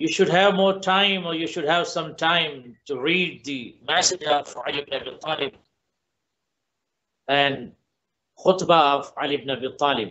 you should have more time or you should have some time to read the message of Ali ibn Abi Talib and khutbah of Ali ibn Abi Talib।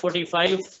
45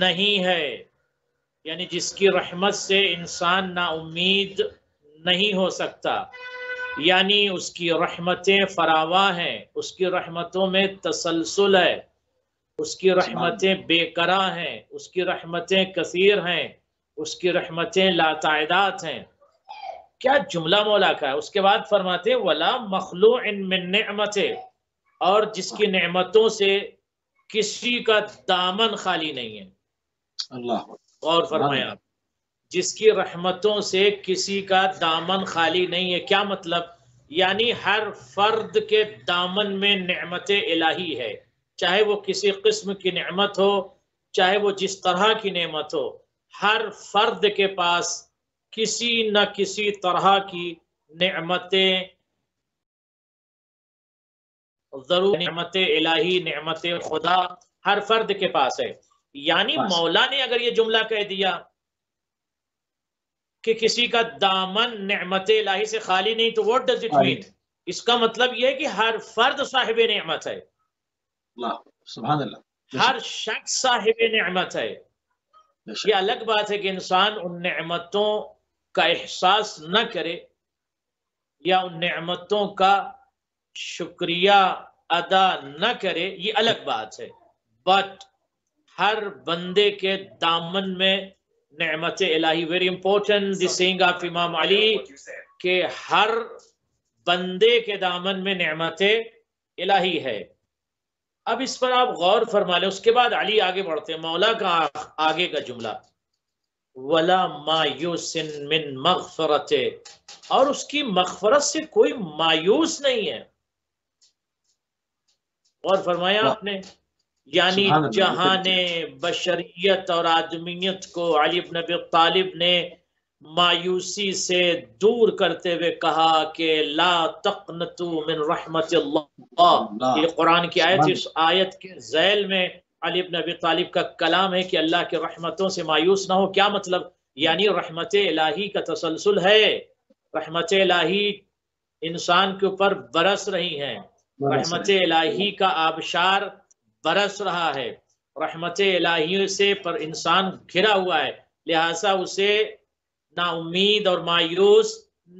نہیں ہے، یعنی جس کی رحمت سے انسان نا امید نہیں ہو سکتا، یعنی اس کی رحمتیں فراواں ہیں، اس کی رحمتوں میں تسلسل ہے، اس کی رحمتیں بے قرار ہیں، اس کی رحمتیں کثیر ہیں، اس کی رحمتیں لاتعداد ہیں۔ کیا جملہ مولا کا ہے۔ اس کے بعد فرماتے ہیں وَلَا مَخْلُوعٍ مِّن نِعْمَتِ، اور جس کی نعمتوں سے کسی کا دامن خالی نہیں ہے۔ اللہ اور فرمایا جس کی رحمتوں سے کسی کا دامن خالی نہیں ہے، کیا مطلب؟ یعنی ہر فرد کے دامن میں نعمت الہی ہے، چاہے وہ کسی قسم کی نعمت ہو، چاہے وہ جس طرح کی نعمت ہو، ہر فرد کے پاس کسی نہ کسی طرح کی نعمتیں ضرور، نعمت الہی، نعمت خدا ہر فرد کے پاس ہے۔ یعنی مولا نے اگر یہ جملہ کہہ دیا کہ کسی کا دامن نعمت الہی سے خالی نہیں، تو what does it mean؟ اس کا مطلب یہ ہے کہ ہر فرد صاحب نعمت ہے، اللہ سبحان اللہ، ہر شخص صاحب نعمت ہے۔ یہ الگ بات ہے کہ انسان ان نعمتوں کا احساس نہ کرے یا ان نعمتوں کا شکریہ ادا نہ کرے، یہ الگ بات ہے، بٹ ہر بندے کے دامن میں نعمت الہی، very important the saying of امام علی، کہ ہر بندے کے دامن میں نعمت الہی ہے۔ اب اس پر آپ غور فرما لیں۔ اس کے بعد علی آگے بڑھتے ہیں، مولا کا آگے کا جملہ وَلَا مَایُوسٍ مِّن مَغْفِرَتِهِ، اور اس کی مغفرت سے کوئی مایوس نہیں ہے۔ اور فرمایا آپ نے، یعنی جہان بشریت اور آدمیت کو علی بن ابی طالب نے مایوسی سے دور کرتے ہوئے کہا کہ لا تقنطوا من رحمت اللہ۔ یہ قرآن کی آیت، اس آیت کے ذیل میں علی بن ابی طالب کا کلام ہے کہ اللہ کے رحمتوں سے مایوس نہ ہو۔ کیا مطلب؟ یعنی رحمت الہی کا تسلسل ہے، رحمت الہی انسان کے اوپر برس رہی ہیں، رحمت الہی کا آبشار برس رہا ہے، رحمت الہی سے پر انسان گھرا ہوا ہے، لہٰذا اسے نا امید اور مایوس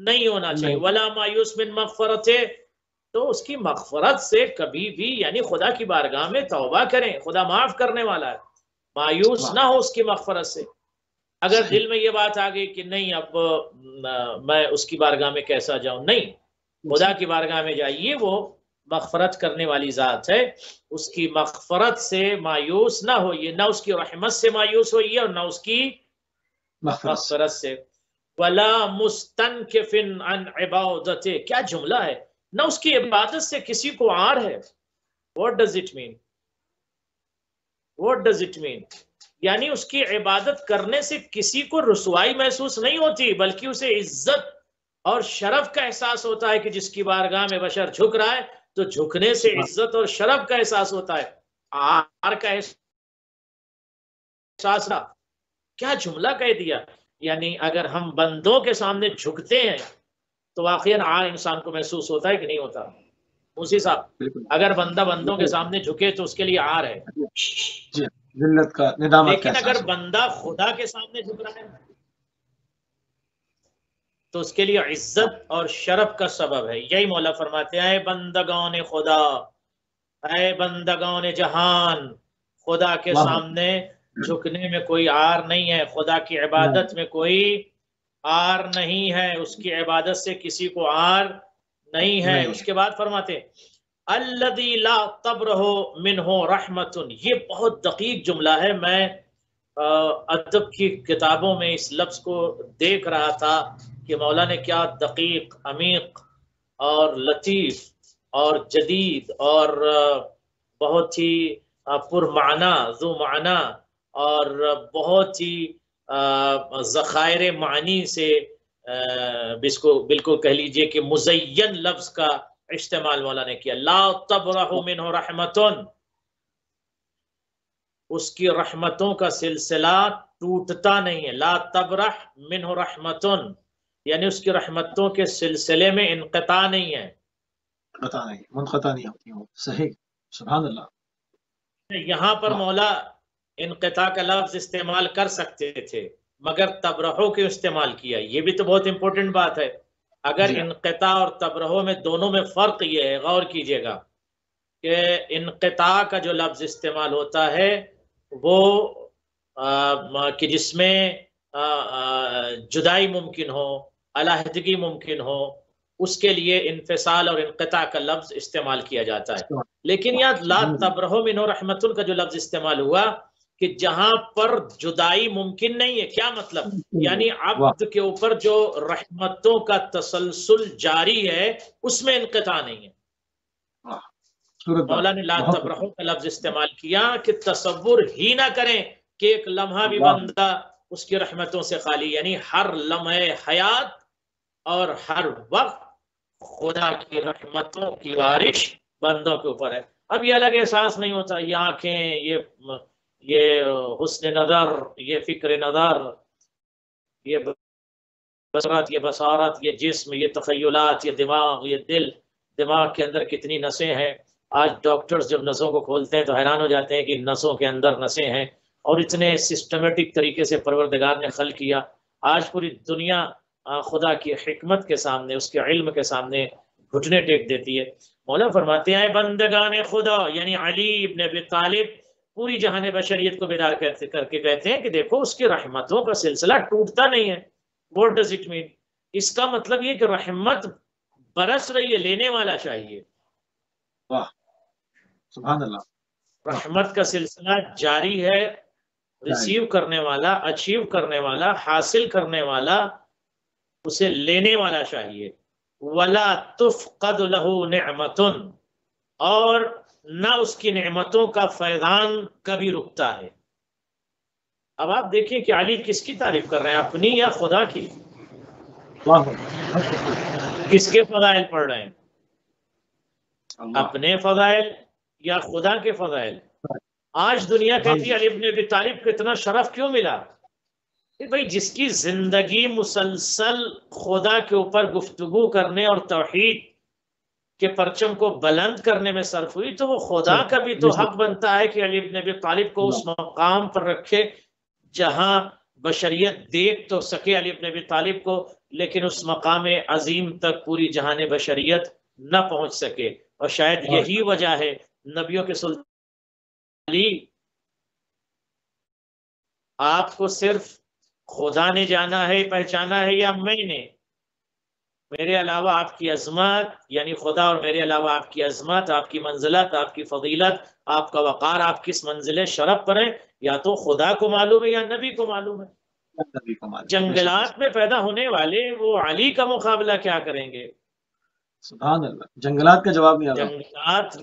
نہیں ہونا چاہیے۔ ولا مایوس من مغفرتہ، تو اس کی مغفرت سے کبھی بھی، یعنی خدا کی بارگاہ میں توبہ کریں، خدا معاف کرنے والا ہے، مایوس نہ ہو اس کی مغفرت سے۔ اگر دل میں یہ بات آ گئی کہ نہیں اب میں اس کی بارگاہ میں کیسا جاؤں، نہیں، خدا کی بارگاہ میں جائیے، وہ مغفرت کرنے والی ذات ہے، اس کی مغفرت سے مایوس نہ ہوئیے، نہ اس کی رحمت سے مایوس ہوئیے اور نہ اس کی مغفرت سے۔ وَلَا مُسْتَنْكِفٍ عَنْ عِبَادَتِهِ، کیا جملہ ہے، نہ اس کی عبادت سے کسی کو عار ہے۔ What does it mean؟ What does it mean؟ یعنی اس کی عبادت کرنے سے کسی کو رسوائی محسوس نہیں ہوتی، بلکہ اسے عزت اور شرف کا احساس ہوتا ہے کہ جس کی بارگاہ میں بشر جھک رہا ہے تو جھکنے سے عزت اور شرف کا احساس ہوتا ہے، عار کا احساس نہ۔ کیا جملہ کہہ دیا، یعنی اگر ہم بندوں کے سامنے جھکتے ہیں تو واقعاً عار انسان کو محسوس ہوتا ہے کہ نہیں ہوتا؟ اسی صاحب، اگر بندہ بندوں کے سامنے جھکے تو اس کے لیے عار ہے، ذلت کا، ندامت کا لیکن احساس اگر بندہ خدا کے سامنے جھک رہا ہے تو اس کے لیے عزت اور شرف کا سبب ہے۔ یہی مولا فرماتے ہیں، اے بندگان خدا، اے بندگان جہان، خدا کے سامنے جھکنے میں کوئی عار نہیں ہے، خدا کی عبادت میں کوئی عار نہیں ہے، اس کی عبادت سے کسی کو عار نہیں ہے۔ اس کے بعد فرماتے ہیں الذی لا تبرہ منہ رحمت، یہ بہت دقیق جملہ ہے۔ میں ادب کی کتابوں میں اس لفظ کو دیکھ رہا تھا کہ مولا نے کیا دقیق، عمیق اور لطیف اور جدید اور بہت ہی پرمعنی، ذو معنی اور بہت ہی ذخائر معنی سے بالکل کہہ لیجئے کہ مزین لفظ کا استعمال مولا نے کیا۔ لا تبرح منہ رحمتن، اس کی رحمتوں کا سلسلہ ٹوٹتا نہیں ہے۔ لا تبرح منہ رحمتن، یعنی اس کی رحمتوں کے سلسلے میں انقطاع نہیں ہے، منقطع نہیں ہوتی، صحیح، سبحان اللہ۔ یہاں پر مولا انقطاع کا لفظ استعمال کر سکتے تھے مگر تبرہو کیوں استعمال کیا؟ یہ بھی تو بہت امپورٹنٹ بات ہے. اگر انقطاع اور تبرہو میں دونوں میں فرق یہ ہے، غور کیجئے گا کہ انقطاع کا جو لفظ استعمال ہوتا ہے وہ کہ جس میں جدائی ممکن ہو، علیحدگی ممکن ہو، اس کے لیے انفصال اور انقطاع کا لفظ استعمال کیا جاتا ہے. لیکن یہاں لا تبرہو منہ رحمتن کا جو لفظ استعمال ہوا کہ جہاں پر جدائی ممکن نہیں ہے، کیا مطلب؟ یعنی عبد کے اوپر جو رحمتوں کا تسلسل جاری ہے اس میں انقطاع نہیں ہے. مولا نے لا تبرہو کا لفظ استعمال کیا کہ تصور ہی نہ کریں کہ ایک لمحہ بھی بندہ اس کی رحمتوں سے خالی، یعنی ہر لمحے حیات اور ہر وقت خدا کی رحمتوں کی بارش بندوں کے اوپر ہے. اب یہ الگ احساس نہیں ہوتا، یہ آنکھیں، یہ حسن نظر، یہ فکر نظر، یہ بصارت، یہ بصارت، یہ جسم، یہ تخیلات، یہ دماغ، یہ دل. دماغ کے اندر کتنی نسیں ہیں. آج ڈاکٹرز جب نسوں کو کھولتے ہیں تو حیران ہو جاتے ہیں کہ نسوں کے اندر نسیں ہیں، اور اتنے سسٹمیٹک طریقے سے پروردگار نے خلق کیا. آج پوری دنیا خدا کی حکمت کے سامنے، اس کے علم کے سامنے گھٹنے ٹیک دیتی ہے. مولا فرماتے ہیں بندگان خدا، یعنی علی ابن ابی طالب پوری جہان بشریت کو بیدار کر کے کہتے ہیں کہ دیکھو اس کی رحمتوں کا سلسلہ ٹوٹتا نہیں ہے. What does it mean؟ اس کا مطلب یہ کہ رحمت برس رہی ہے، لینے والا چاہیے. واہ سبحان اللہ. رحمت کا سلسلہ جاری ہے، ریسیو کرنے والا، اچیو کرنے والا، حاصل کرنے والا، اسے لینے والا چاہیے. وَلَا تُفْقَدُ لَهُ نِعْمَةٌ، اور نہ اس کی نعمتوں کا فیضان کبھی رکتا ہے. اب آپ دیکھیں کہ علی کس کی تعریف کر رہے ہیں، اپنی یا خدا کی؟ کس کے فضائل پڑھ رہے ہیں؟ اپنے فضائل یا خدا کے فضائل؟ آج دنیا کہتی ہے علی ابن ابی طالب کو اتنا شرف کیوں ملا؟ کہ بھئی جس کی زندگی مسلسل خدا کے اوپر گفتگو کرنے اور توحید کے پرچم کو بلند کرنے میں صرف ہوئی، تو وہ خدا کا بھی تو حق بنتا ہے کہ علی ابن ابی طالب کو اس مقام پر رکھے جہاں بشریت دیکھ تو سکے علی ابن ابی طالب کو، لیکن اس مقام عظیم تک پوری جہان بشریت نہ پہنچ سکے. اور شاید یہی وجہ ہے نبیوں کے سلطان علی، آپ کو صرف خدا نے جانا ہے، پہچانا ہے، یا میں نے؟ میرے علاوہ آپ کی عظمت، یعنی خدا اور میرے علاوہ آپ کی عظمت، آپ کی منزلت، آپ کی فضیلت، آپ کا وقار، آپ کس منزل شرف پر ہیں، یا تو خدا کو معلوم ہے یا نبی کو معلوم ہے. جنگلات میں پیدا ہونے والے وہ علی کا مقابلہ کیا کریں گے؟ سبحان اللہ. جنگلات کا جواب نہیں آ رہا. جنگلات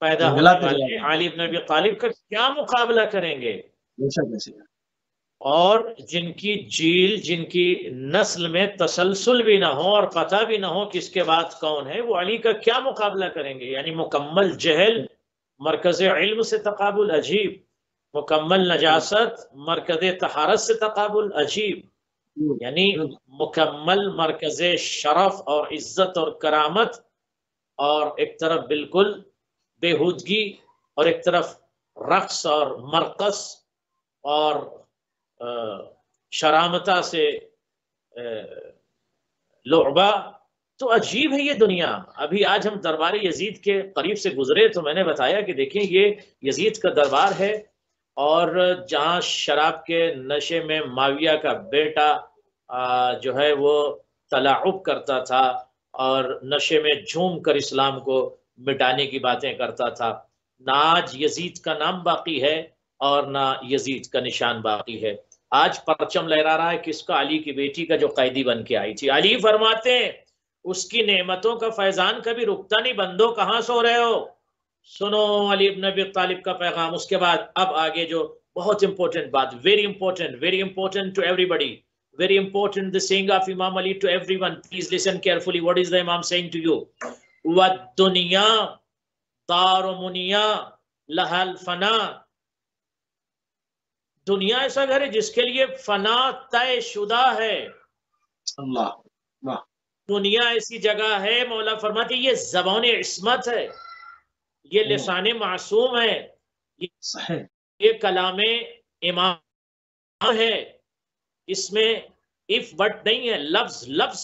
پیدا ہونے والے علی بن ابی طالب کا کیا مقابلہ کریں گے؟ اور جن کی جیل، جن کی نسل میں تسلسل بھی نہ ہو اور پتہ بھی نہ ہو کس کے بعد کون ہے، وہ علی کا کیا مقابلہ کریں گے؟ یعنی مکمل جہل مرکز علم سے تقابل عجیب، مکمل نجاست مرکز طہارت سے تقابل عجیب، یعنی مکمل مرکز شرف اور عزت اور کرامت، اور ایک طرف بالکل بےہودگی، اور ایک طرف رقص اور مرقص اور شرامتہ سے لعبہ. تو عجیب ہے یہ دنیا. ابھی آج ہم دربار یزید کے قریب سے گزرے تو میں نے بتایا کہ دیکھیں یہ یزید کا دربار ہے، اور جہاں شراب کے نشے میں معاویہ کا بیٹا جو ہے وہ تلاعب کرتا تھا اور نشے میں جھوم کر اسلام کو مٹانے کی باتیں کرتا تھا. نہ آج یزید کا نام باقی ہے اور نہ یزید کا نشان باقی ہے. آج پرچم لہرا رہا ہے کس کا؟ علی کی بیٹی کا، جو قیدی بن کے آئی تھی. علی فرماتے ہیں اس کی نعمتوں کا فیضان کبھی رکتا نہیں. بندوں کہاں سو رہے ہو؟ سنو علی ابن ابی طالب کا پیغام. اس کے بعد اب آگے جو بہت امپورٹنٹ بات، ویری امپورٹنٹ ٹو ایوری بڈی، very important, the saying of Imam Ali to everyone. Please listen carefully. What is the Imam saying to you? وَالدُّنْيَا دَارُ مُنِيَا لَهَا الْفَنَا. دنیا ایسا گھر ہے جس کے لیے فنا طے شدہ ہے. اللہ. دنیا ایسی جگہ ہے، مولا فرماتے یہ زبان عصمت ہے، یہ لسان معصوم ہے، یہ کلام امام ہے، اس میں if but نہیں ہے، لفظ لفظ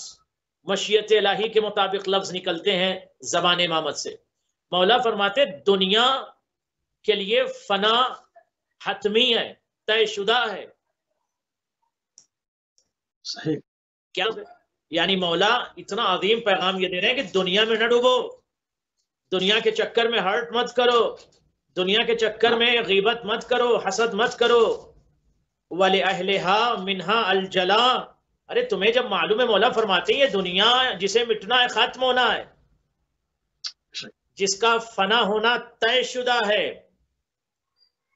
مشیت الہی کے مطابق لفظ نکلتے ہیں زبان امامت سے۔ مولا فرماتے دنیا کے لیے فنا حتمی ہے، طے شدہ ہے۔ صحیح، کیا یعنی مولا اتنا عظیم پیغام یہ دے رہے ہیں کہ دنیا میں نہ ڈوبو، دنیا کے چکر میں ہرٹ مت کرو، دنیا کے چکر میں غیبت مت کرو، حسد مت کرو۔ وَلِأَهْلِهَا مِنْهَا الْجَلَا، ارے تمہیں جب معلوم ہے، مولا فرماتے ہیں یہ دنیا جسے مٹنا ہے، ختم ہونا ہے، جس کا فنا ہونا طے شدہ ہے،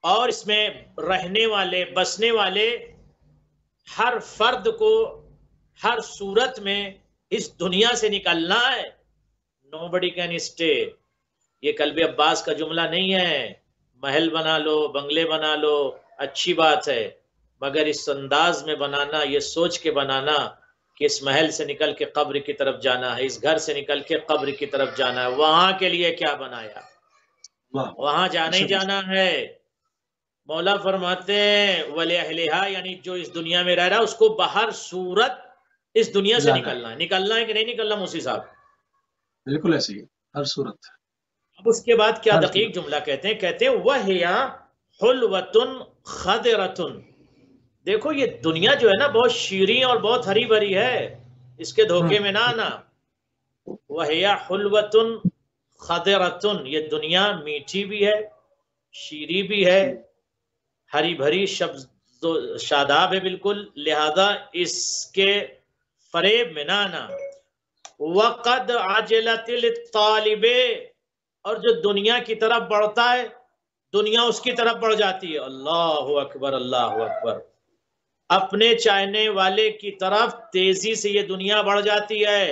اور اس میں رہنے والے بسنے والے ہر فرد کو ہر صورت میں اس دنیا سے نکلنا ہے۔ nobody can stay، یہ قلب عباس کا جملہ نہیں ہے، محل بنا لو، بنگلے بنا لو، اچھی بات ہے، مگر اس انداز میں بنانا، یہ سوچ کے بنانا کہ اس محل سے نکل کے قبر کی طرف جانا ہے، اس گھر سے نکل کے قبر کی طرف جانا ہے۔ وہاں کے لیے کیا بنایا؟ وہاں جانا ہی جانا ہے۔ مولا فرماتے ہیں وَلِأَهْلِهَا، یعنی جو اس دنیا میں رہ رہا ہے اس کو بہر صورت اس دنیا سے نکلنا ہے۔ نکلنا ہے کہ نہیں نکلنا موسی صاحب؟ بالکل ایسے ہی، ہر صورت۔ اب اس کے بعد کیا دقیق جملہ کہتے ہیں، کہتے ہیں وَهِيَ حُلْوَةٌ خَضِرَةٌ، دیکھو یہ دنیا جو ہے نا بہت شیریں اور بہت ہری بھری ہے، اس کے دھوکے میں نہ آنا۔ وَهِيَ حُلْوَةٌ خَضِرَةٌ، یہ دنیا میٹھی بھی ہے، شیریں بھی ہے، ہری بھری شاداب ہے بالکل، لہذا اس کے فریب میں نہ آنا۔ وَقَدْ عَجِلَتِ لِلطَّالِبِ، اور جو دنیا کی طرف بڑھتا ہے دنیا اس کی طرف بڑھ جاتی ہے۔ اللہ اکبر، اللہ اکبر، اپنے چاہنے والے کی طرف تیزی سے یہ دنیا بڑھ جاتی ہے۔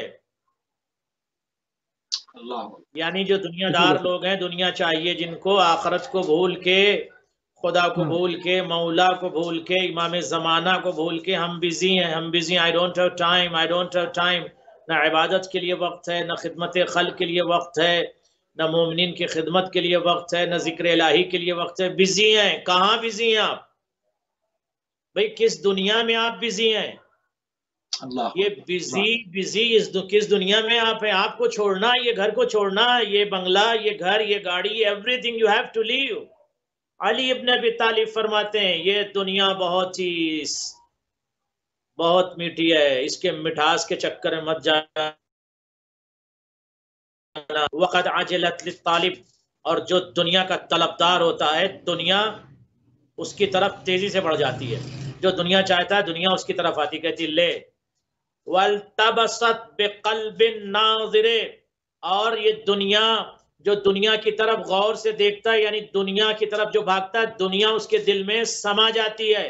یعنی جو دنیا دار لوگ ہیں، دنیا چاہیے جن کو، آخرت کو بھول کے، خدا کو بھول کے، مولا کو بھول کے، امام زمانہ کو بھول کے ہم بزی ہیں، ہم بزی ہیں، I don't have time، I don't have time، نہ عبادت کے لیے وقت ہے، نہ خدمت خلق کے لیے وقت ہے، نہ مومنین کی خدمت کے لیے وقت ہے، نہ ذکر الہی کے لیے وقت ہے۔ بزی ہیں، کہاں بزی ہیں آپ؟ بھئی کس دنیا میں آپ بزی ہیں؟ یہ بزی کس دنیا میں آپ ہیں؟ آپ کو چھوڑنا، یہ گھر کو چھوڑنا، یہ بنگلہ، یہ گھر، یہ گاڑی، everything you have to leave. Ali ibn Abi طالب فرماتے ہیں یہ دنیا بہت میٹھی ہے، اس کے مٹھاس کے چکر میں مت جانا۔ وقد عجلت للطالب، اور جو دنیا کا طلبدار ہوتا ہے دنیا اس کی طرف تیزی سے بڑھ جاتی ہے، جو دنیا چاہتا ہے دنیا اس کی طرف آتی، کہتی لے۔ والتبست بقلب ناظر، اور یہ دنیا جو دنیا کی طرف غور سے دیکھتا ہے، یعنی دنیا کی طرف جو بھاگتا ہے دنیا اس کے دل میں سما جاتی ہے۔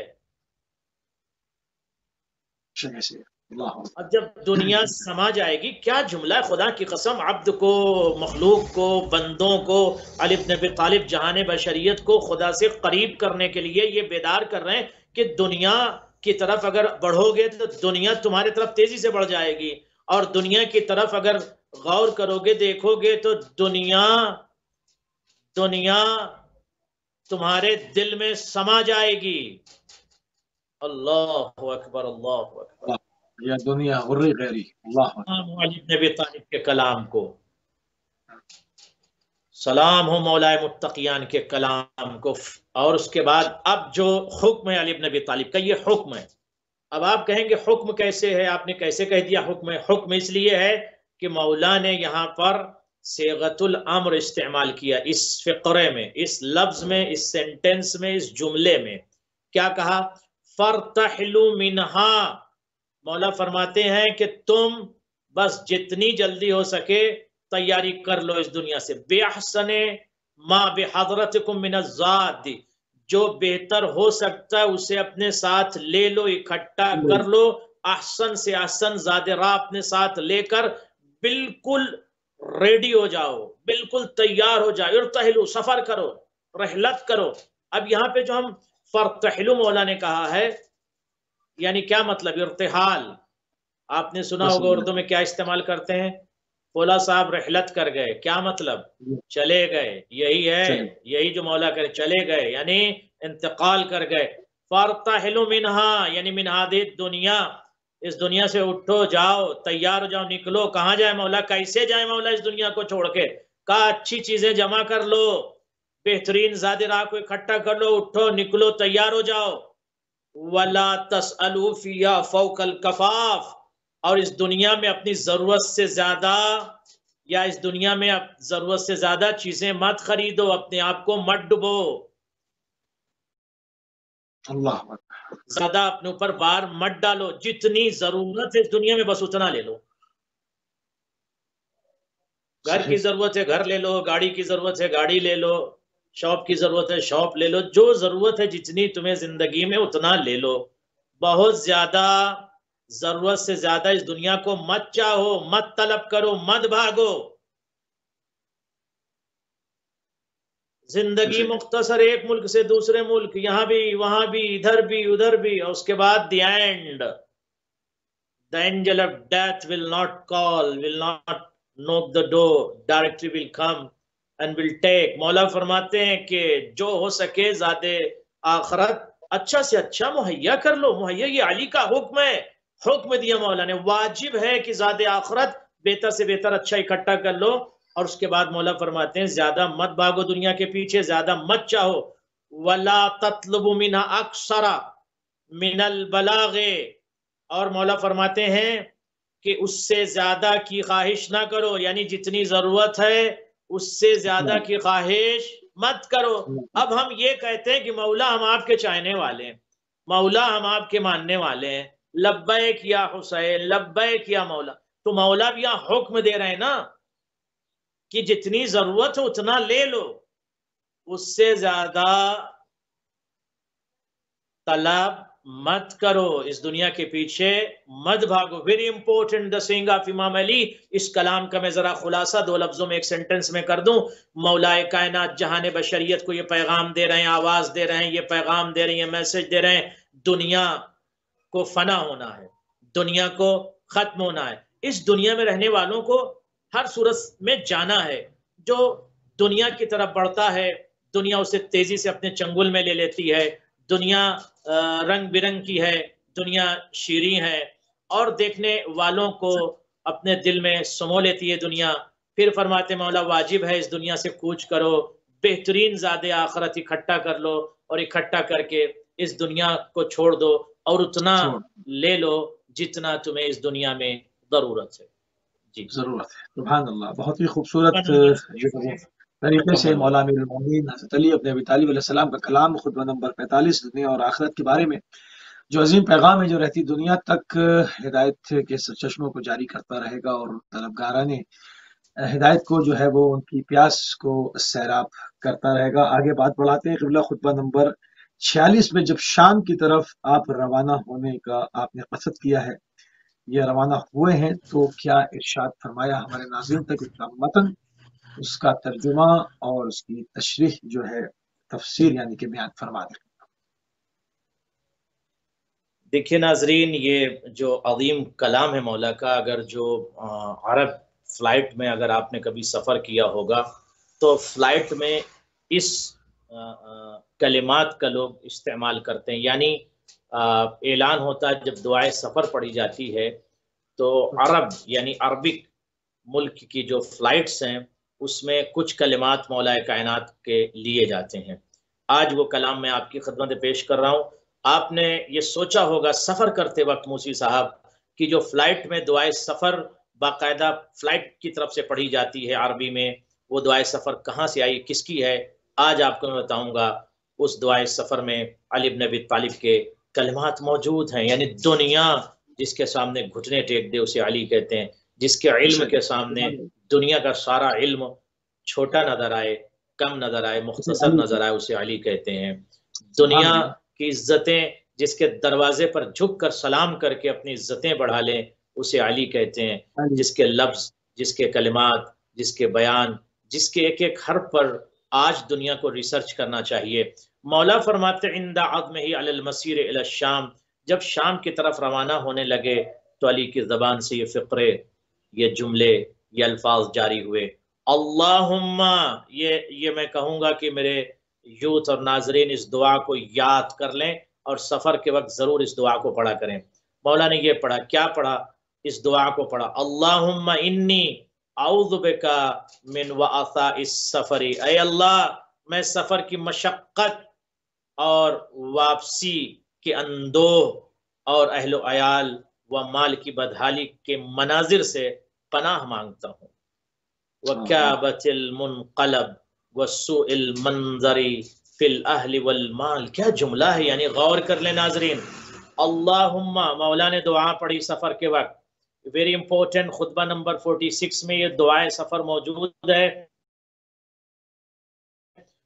اب جب دنیا سما جائے گی، کیا جملہ ہے خدا کی قسم، عبد کو، مخلوق کو، بندوں کو، علی بن ابی طالب جہان بشریت کو خدا سے قریب کرنے کے لیے یہ بیدار کر رہے ہیں کہ دنیا کی طرف اگر بڑھو گے تو دنیا تمہاری طرف تیزی سے بڑھ جائے گی، اور دنیا کی طرف اگر غور کرو گے، دیکھو گے تو دنیا تمہارے دل میں سما جائے گی۔ اللہ اکبر، اللہ اکبر، یا دنیا غری غیری۔ اللہ سلام علی بن ابی طالب کے کلام کو، سلام ہو مولا متقیان کے کلام کو۔ اور اس کے بعد اب جو حکم ہے علی بن ابی طالب کا، یہ حکم ہے۔ اب آپ کہیں گے حکم کیسے ہے، آپ نے کیسے کہہ دیا حکم ہے؟ حکم اس لیے ہے کہ مولا نے یہاں پر صیغۃ الامر استعمال کیا، اس فقرے میں، اس لفظ میں، اس سینٹنس میں، اس جملے میں کیا کہا؟ فَارْتَحِلُوا مِنْهَا، مولا فرماتے ہیں کہ تم بس جتنی جلدی ہو سکے تیاری کر لو اس دنیا سے، بِأَحْسَنِ مَا بِحَضْرَتِكُم مِّنَ الزَّادِ، جو بہتر ہو سکتا ہے اسے اپنے ساتھ لے لو، اکٹھا کر لو، احسن سے احسن زاد راہ اپنے ساتھ لے کر بالکل ریڈی ہو جاؤ، بالکل تیار ہو جاؤ، ارتحلو، سفر کرو، رحلت کرو۔ اب یہاں پہ جو ہم فرتحلو مولا نے کہا ہے، یعنی کیا مطلب؟ ارتحال۔ آپ نے سنا ہوگا اردو میں کیا استعمال کرتے ہیں، فولا صاحب رحلت کر گئے، کیا مطلب؟ چلے گئے، یہی ہے، یہی جو مولا کرے، چلے گئے، یعنی انتقال کر گئے. فارتحلوا منہا یعنی من ہذہ الدنیا، اس دنیا سے اٹھو جاؤ، تیار ہو جاؤ، نکلو. کہاں جائے مولا؟ کیسے جائے مولا اس دنیا کو چھوڑ کے؟ کہا اچھی چیزیں جمع کر لو، بہترین زاد راہ کو اکٹھا کر لو، اٹھو نکلو تیار ہو جاؤ. وَلَا تَسْأَلُوا فِيهَا فَوْقَ الْكَفَافِ، اور اس دنیا میں اپنی ضرورت سے زیادہ یا اس دنیا میں ضرورت سے زیادہ چیزیں مت خریدو، اپنے آپ کو مت ڈبو، اللہ زیادہ اپنے اوپر بار مت ڈالو. جتنی ضرورت ہے اس دنیا میں بس اتنا لے لو. گھر کی ضرورت ہے گھر لے لو، گاڑی کی ضرورت ہے گاڑی لے لو، شاپ کی ضرورت ہے شاپ لے لو. جو ضرورت ہے جتنی تمہیں زندگی میں اتنا لے لو. بہت زیادہ ضرورت سے زیادہ اس دنیا کو مت چاہو، مت طلب کرو، مت بھاگو. زندگی مختصر، ایک ملک سے دوسرے ملک، یہاں بھی وہاں بھی، ادھر بھی ادھر بھی، اور اس کے بعد the end. The angel of death will not call, will not knock the door, directly will come and will take. مولا فرماتے ہیں کہ جو ہو سکے ذات آخرت اچھا سے اچھا مہیا کر لو. مہیا یہ علی کا حکم ہے، حکم دیا مولا نے، واجب ہے کہ ذات آخرت بہتر سے بہتر اچھا اکٹھا کر لو. اور اس کے بعد مولا فرماتے ہیں زیادہ مت بھاگو دنیا کے پیچھے، زیادہ مت چاہو. وَلَا تَطْلُبُ مِنْهَا أَكْثَرَ مِنَ الْبَلَاغِ، اور مولا فرماتے ہیں کہ اس سے زیادہ کی خواہش نہ کرو، یعنی جتنی ضرورت ہے اس سے زیادہ کی خواہش مت کرو. اب ہم یہ کہتے ہیں کہ مولا ہم آپ کے چاہنے والے ہیں، مولا ہم آپ کے ماننے والے ہیں، لبیک یا حسین، لبیک یا مولا. تو مولا بھی یہاں حکم دے رہے ہیں نا کہ جتنی ضرورت ہے اتنا لے لو، اس سے زیادہ طلب مت کرو، اس دنیا کے پیچھے مت بھاگو. Very important the saying of امام علی. اس کلام کا میں ذرا خلاصہ دو لفظوں میں ایک سینٹنس میں کر دوں. مولا کائنات جہان بشریت کو یہ پیغام دے رہے ہیں، آواز دے رہے ہیں، یہ پیغام دے رہے ہیں، میسج دے رہے ہیں، دنیا کو فنا ہونا ہے، دنیا کو ختم ہونا ہے. اس دنیا میں رہنے والوں کو ہر صورت میں جانا ہے. جو دنیا کی طرف بڑھتا ہے دنیا اسے تیزی سے اپنے چنگل میں لے لیتی ہے. دنیا رنگ برنگ کی ہے، دنیا شیریں ہے، اور دیکھنے والوں کو اپنے دل میں سمو لیتی ہے دنیا. پھر فرماتے مولا واجب ہے اس دنیا سے کوچ کرو، بہترین زاد آخرت اکٹھا کر لو، اور اکٹھا کر کے اس دنیا کو چھوڑ دو، اور اتنا لے لو جتنا تمہیں اس دنیا میں ضرورت ہے. جی ضرورت ہے. سبحان اللہ. بہت ہی خوبصورت طریقے سے مولا امیر المومنین حضرت علی ابن ابی طالب علیہ السلام کا کلام خطبہ نمبر 45 دنیا اور آخرت کے بارے میں جو عظیم پیغام ہے جو رہتی دنیا تک ہدایت کے چشموں کو جاری کرتا رہے گا، اور طلبگاران ہدایت کو جو ہے وہ ان کی پیاس کو سیراب کرتا رہے گا. آگے بات بڑھاتے ہیں. قبلہ خطبہ نمبر 46 میں جب شام کی طرف آپ روانہ ہونے کا آپ نے قصد کیا ہے، یہ روانہ ہوئے ہیں، تو کیا ارشاد فرمایا ہمارے ناظرین تک؟ اس کا متن، اس کا ترجمہ اور اس کی تشریح جو ہے تفسیر یعنی کہ بیان فرما دیں. دیکھیے ناظرین، یہ جو عظیم کلام ہے مولا کا، اگر جو عرب فلائٹ میں اگر آپ نے کبھی سفر کیا ہوگا تو فلائٹ میں اس کلمات کا لوگ استعمال کرتے ہیں. یعنی اعلان ہوتا ہے جب دعائے سفر پڑھی جاتی ہے تو عرب یعنی عربک ملک کی جو فلائٹس ہیں اس میں کچھ کلمات مولا کائنات کے لیے جاتے ہیں. آج وہ کلام میں آپ کی خدمت پیش کر رہا ہوں. آپ نے یہ سوچا ہوگا سفر کرتے وقت موسی صاحب کہ جو فلائٹ میں دعائے سفر باقاعدہ فلائٹ کی طرف سے پڑھی جاتی ہے عربی میں، وہ دعائے سفر کہاں سے آئی، کس کی ہے؟ آج آپ کو میں بتاؤں گا. اس دعائے سفر میں علی بن ابی طالب کے کلمات موجود ہیں. یعنی دنیا جس کے سامنے گھٹنے ٹیک دے اسے علی کہتے ہیں. جس کے علم کے سامنے دنیا کا سارا علم چھوٹا نظر آئے، کم نظر آئے، مختصر نظر آئے، اسے علی کہتے ہیں. دنیا کی عزتیں جس کے دروازے پر جھک کر سلام کر کے اپنی عزتیں بڑھا لیں اسے علی کہتے ہیں. جس کے لفظ، جس کے کلمات، جس کے بیان، جس کے ایک ایک حرف پر آج دنیا کو ریسرچ کرنا چاہیے. مولا فرماتے عند عظمہ علی المسیر الی الشام، جب شام کی طرف روانہ ہونے لگے تو علی کی زبان سے یہ فقرے، یہ جملے، یہ الفاظ جاری ہوئے. اللہم، یہ میں کہوں گا کہ میرے یوتھ اور ناظرین اس دعا کو یاد کر لیں اور سفر کے وقت ضرور اس دعا کو پڑھا کریں۔ مولا نے یہ پڑھا، کیا پڑھا؟ اس دعا کو پڑھا، اللہم انی اعوذ بکا من وعثاء السفر، اے اللہ میں سفر کی مشقت اور واپسی کے اندوہ اور اہل و عیال و مال کی بدحالی کے مناظر سے پناہ مانگتا ہوں۔ وَكَابَتِ الْمُنْقَلَبِ وَسُوءِ الْمَنظَرِ فِي الْأَهْلِ وَالْمَالِ، کیا جملہ ہے، یعنی غور کر لیں ناظرین۔ اللہم، مولا نے دعا پڑھی سفر کے وقت، ویری امپورٹنٹ، خطبہ نمبر 46 میں یہ دعائے سفر موجود ہے۔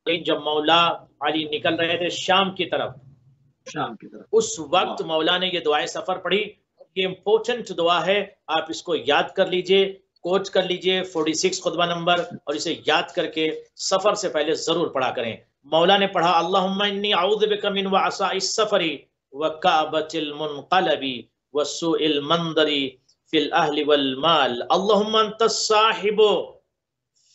جب مولا علی نکل رہے تھے شام کی طرف، اس وقت مولا نے یہ دعائے سفر پڑھی۔ یہ امپورٹنٹ دعا ہے، آپ اس کو یاد کر لیجئے، کوٹ کر لیجئے 46 خطبہ نمبر، اور اسے یاد کر کے سفر سے پہلے ضرور پڑھا کریں۔ مولا نے پڑھا، اللہم انی اعوذ بک من وعثاء السفر وکابۃ المنقلب وسوء المنظر فی الاہل والمال، اللہم انت الصاحب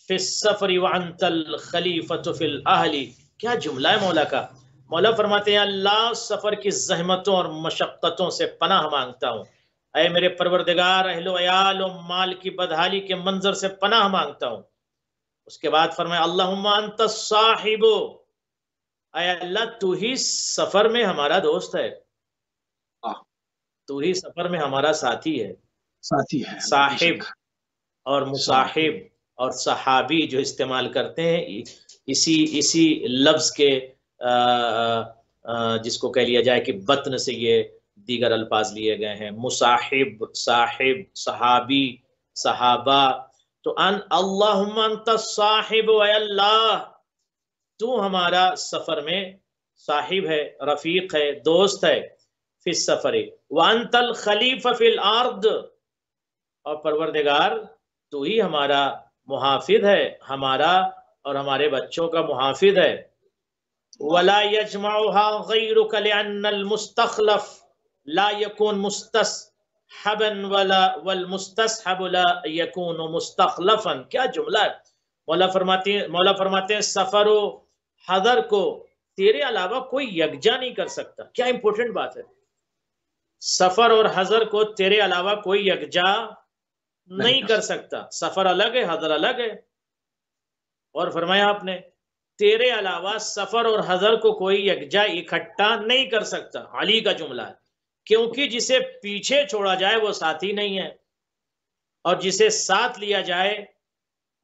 فی السفر وانت الخلیفۃ فی الاہل، کیا جملہ ہے مولا کا۔ مولا فرماتے ہیں اللہ سفر کی زحمتوں اور مشقتوں سے پناہ مانگتا ہوں، اے میرے پروردگار اہل و عیال و مال کی بدحالی کے منظر سے پناہ مانگتا ہوں۔ اس کے بعد فرمایا اللہم انت الصاحب، اے اللہ تو ہی سفر میں ہمارا دوست ہے، تو ہی سفر میں ہمارا ساتھی ہے۔ صاحب اور مصاحب اور صحابی جو استعمال کرتے ہیں اسی لفظ کے جس کو کہہ لیا جائے کہ بطن سے یہ دیگر الفاظ لیے گئے ہیں، مصاحب، صاحب، صحابی، صحابہ۔ تو اللہم انت الصاحب، اے اللہ تو ہمارا سفر میں صاحب ہے، رفیق ہے، دوست ہے، فی السفر وانت الخلیفہ فی الارض، اور پروردگار تو ہی ہمارا محافظ ہے، ہمارا اور ہمارے بچوں کا محافظ ہے۔ ولا يجمعها غيرك لأن المستخلف لا يكون مستصحبا والمستصحب لا يكون مستخلفا، کیا جملہ ہے۔ مولا فرماتے ہیں سفر و حضر کو تیرے علاوہ کوئی یکجا نہیں کر سکتا، کیا امپورٹنٹ بات ہے۔ سفر اور حضر کو تیرے علاوہ کوئی یکجا نہیں کر سکتا، سفر الگ ہے، حضر الگ ہے۔ اور فرمایا آپ نے تیرے علاوہ سفر اور حضر کو کوئی یکجا اکٹھا نہیں کر سکتا، علی کا جملہ ہے، کیونکہ جسے پیچھے چھوڑا جائے وہ ساتھی نہیں ہے، اور جسے ساتھ لیا جائے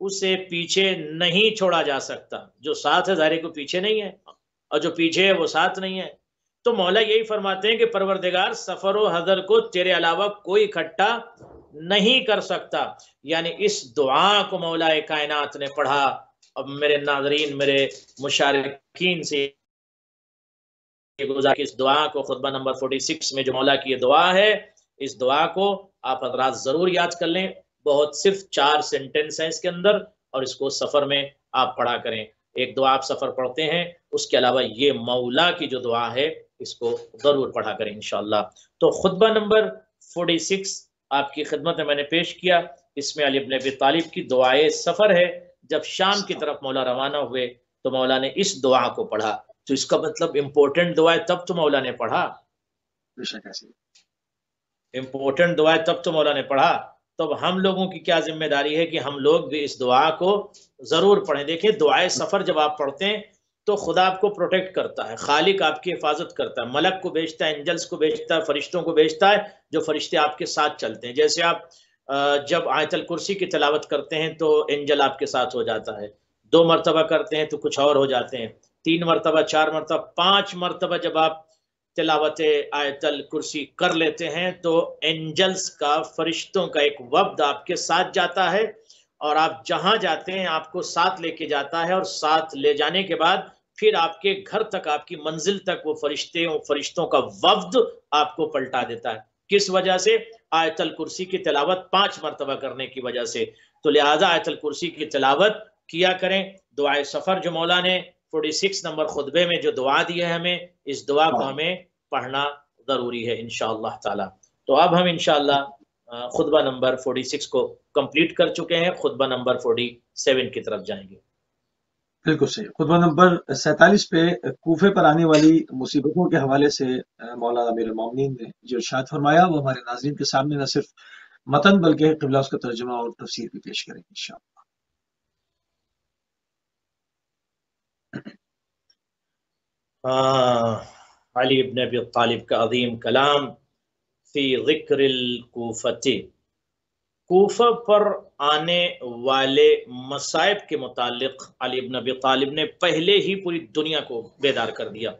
اسے پیچھے نہیں چھوڑا جا سکتا۔ جو ساتھ ہے ظاہر کو پیچھے نہیں ہے، اور جو پیچھے ہے وہ ساتھ نہیں ہے۔ تو مولا یہی فرماتے ہیں کہ پروردگار سفر و حضر کو تیرے علاوہ کوئی اکٹھا نہیں کر سکتا، یعنی اس دعا کو مولا کائنات نے پڑھا۔ اب میرے ناظرین، میرے مشارکین سے گزارش، اس دعا کو خطبہ نمبر 46 میں جو مولا کی یہ دعا ہے، اس دعا کو آپ حضرات ضرور یاد کر لیں۔ بہت صرف 4 سینٹنس ہیں اس کے اندر، اور اس کو سفر میں آپ پڑھا کریں۔ ایک دعا آپ سفر پڑھتے ہیں، اس کے علاوہ یہ مولا کی جو دعا ہے اس کو ضرور پڑھا کریں انشاءاللہ۔ تو خطبہ نمبر 46 آپ کی خدمت میں نے پیش کیا، اس میں علی بن ابی طالب کی دعائے سفر ہے۔ جب شام کی طرف مولا روانہ ہوئے تو مولا نے اس دعا کو پڑھا، تو اس کا مطلب امپورٹنٹ دعا ہے، تب تو مولا نے پڑھا، امپورٹنٹ دعا ہے تب تو مولا نے پڑھا۔ تو اب ہم لوگوں کی کیا ذمہ داری ہے کہ ہم لوگ بھی اس دعا کو ضرور پڑھیں۔ دیکھیں دعائے سفر جب آپ پڑھتے ہیں تو خدا آپ کو پروٹیکٹ کرتا ہے، خالق آپ کی حفاظت کرتا ہے، ملک کو بھیجتا ہے، اینجلز کو بھیجتا ہے، فرشتوں کو بھیجتا ہے، جو فرشتے آپ کے ساتھ چلتے ہیں۔ جیسے آپ جب آیت الکرسی کی تلاوت کرتے ہیں تو اینجل آپ کے ساتھ ہو جاتا ہے، 2 مرتبہ کرتے ہیں تو کچھ اور ہو جاتے ہیں، 3 مرتبہ، 4 مرتبہ، 5 مرتبہ جب آپ تلاوت آیت الکرسی کر لیتے ہیں تو اینجلز کا، فرشتوں کا ایک وفد آپ کے ساتھ جاتا ہے، اور آپ جہاں جاتے ہیں آپ کو ساتھ لے کے جاتا ہے، اور ساتھ لے جانے کے بعد پھر آپ کے گھر تک، آپ کی منزل تک وہ فرشتوں کا وفد آپ کو پلٹا دیتا ہے۔ کس وجہ سے؟ آیت الکرسی کی تلاوت 5 مرتبہ کرنے کی وجہ سے۔ تو لہٰذا آیت الکرسی کی تلاوت کیا کریں۔ دعائے سفر جو مولا نے 46 نمبر خطبے میں جو دعا دی ہے ہمیں، اس دعا کو ہمیں پڑھنا ضروری ہے انشاءاللہ تعالی۔ تو اب ہم انشاءاللہ خطبہ نمبر 46 کو کمپلیٹ کر چکے ہیں، خطبہ نمبر 47 کی طرف جائیں گے۔ بالکل صحیح. خطبہ نمبر 47 پہ کوفے پر آنے والی مصیبتوں کے حوالے سے مولانا امیر المومنین نے جو ارشاد فرمایا وہ ہمارے ناظرین کے سامنے نہ صرف متن بلکہ قبلہ اس کا ترجمہ اور تفسیر بھی پیش کریں گے انشاءاللہ. علی ابن ابی طالب کا عظیم کلام فی ذکر الکوفتی، کوفہ پر آنے والے مصائب کے متعلق علی ابن ابی طالب نے پہلے ہی پوری دنیا کو بیدار کر دیا.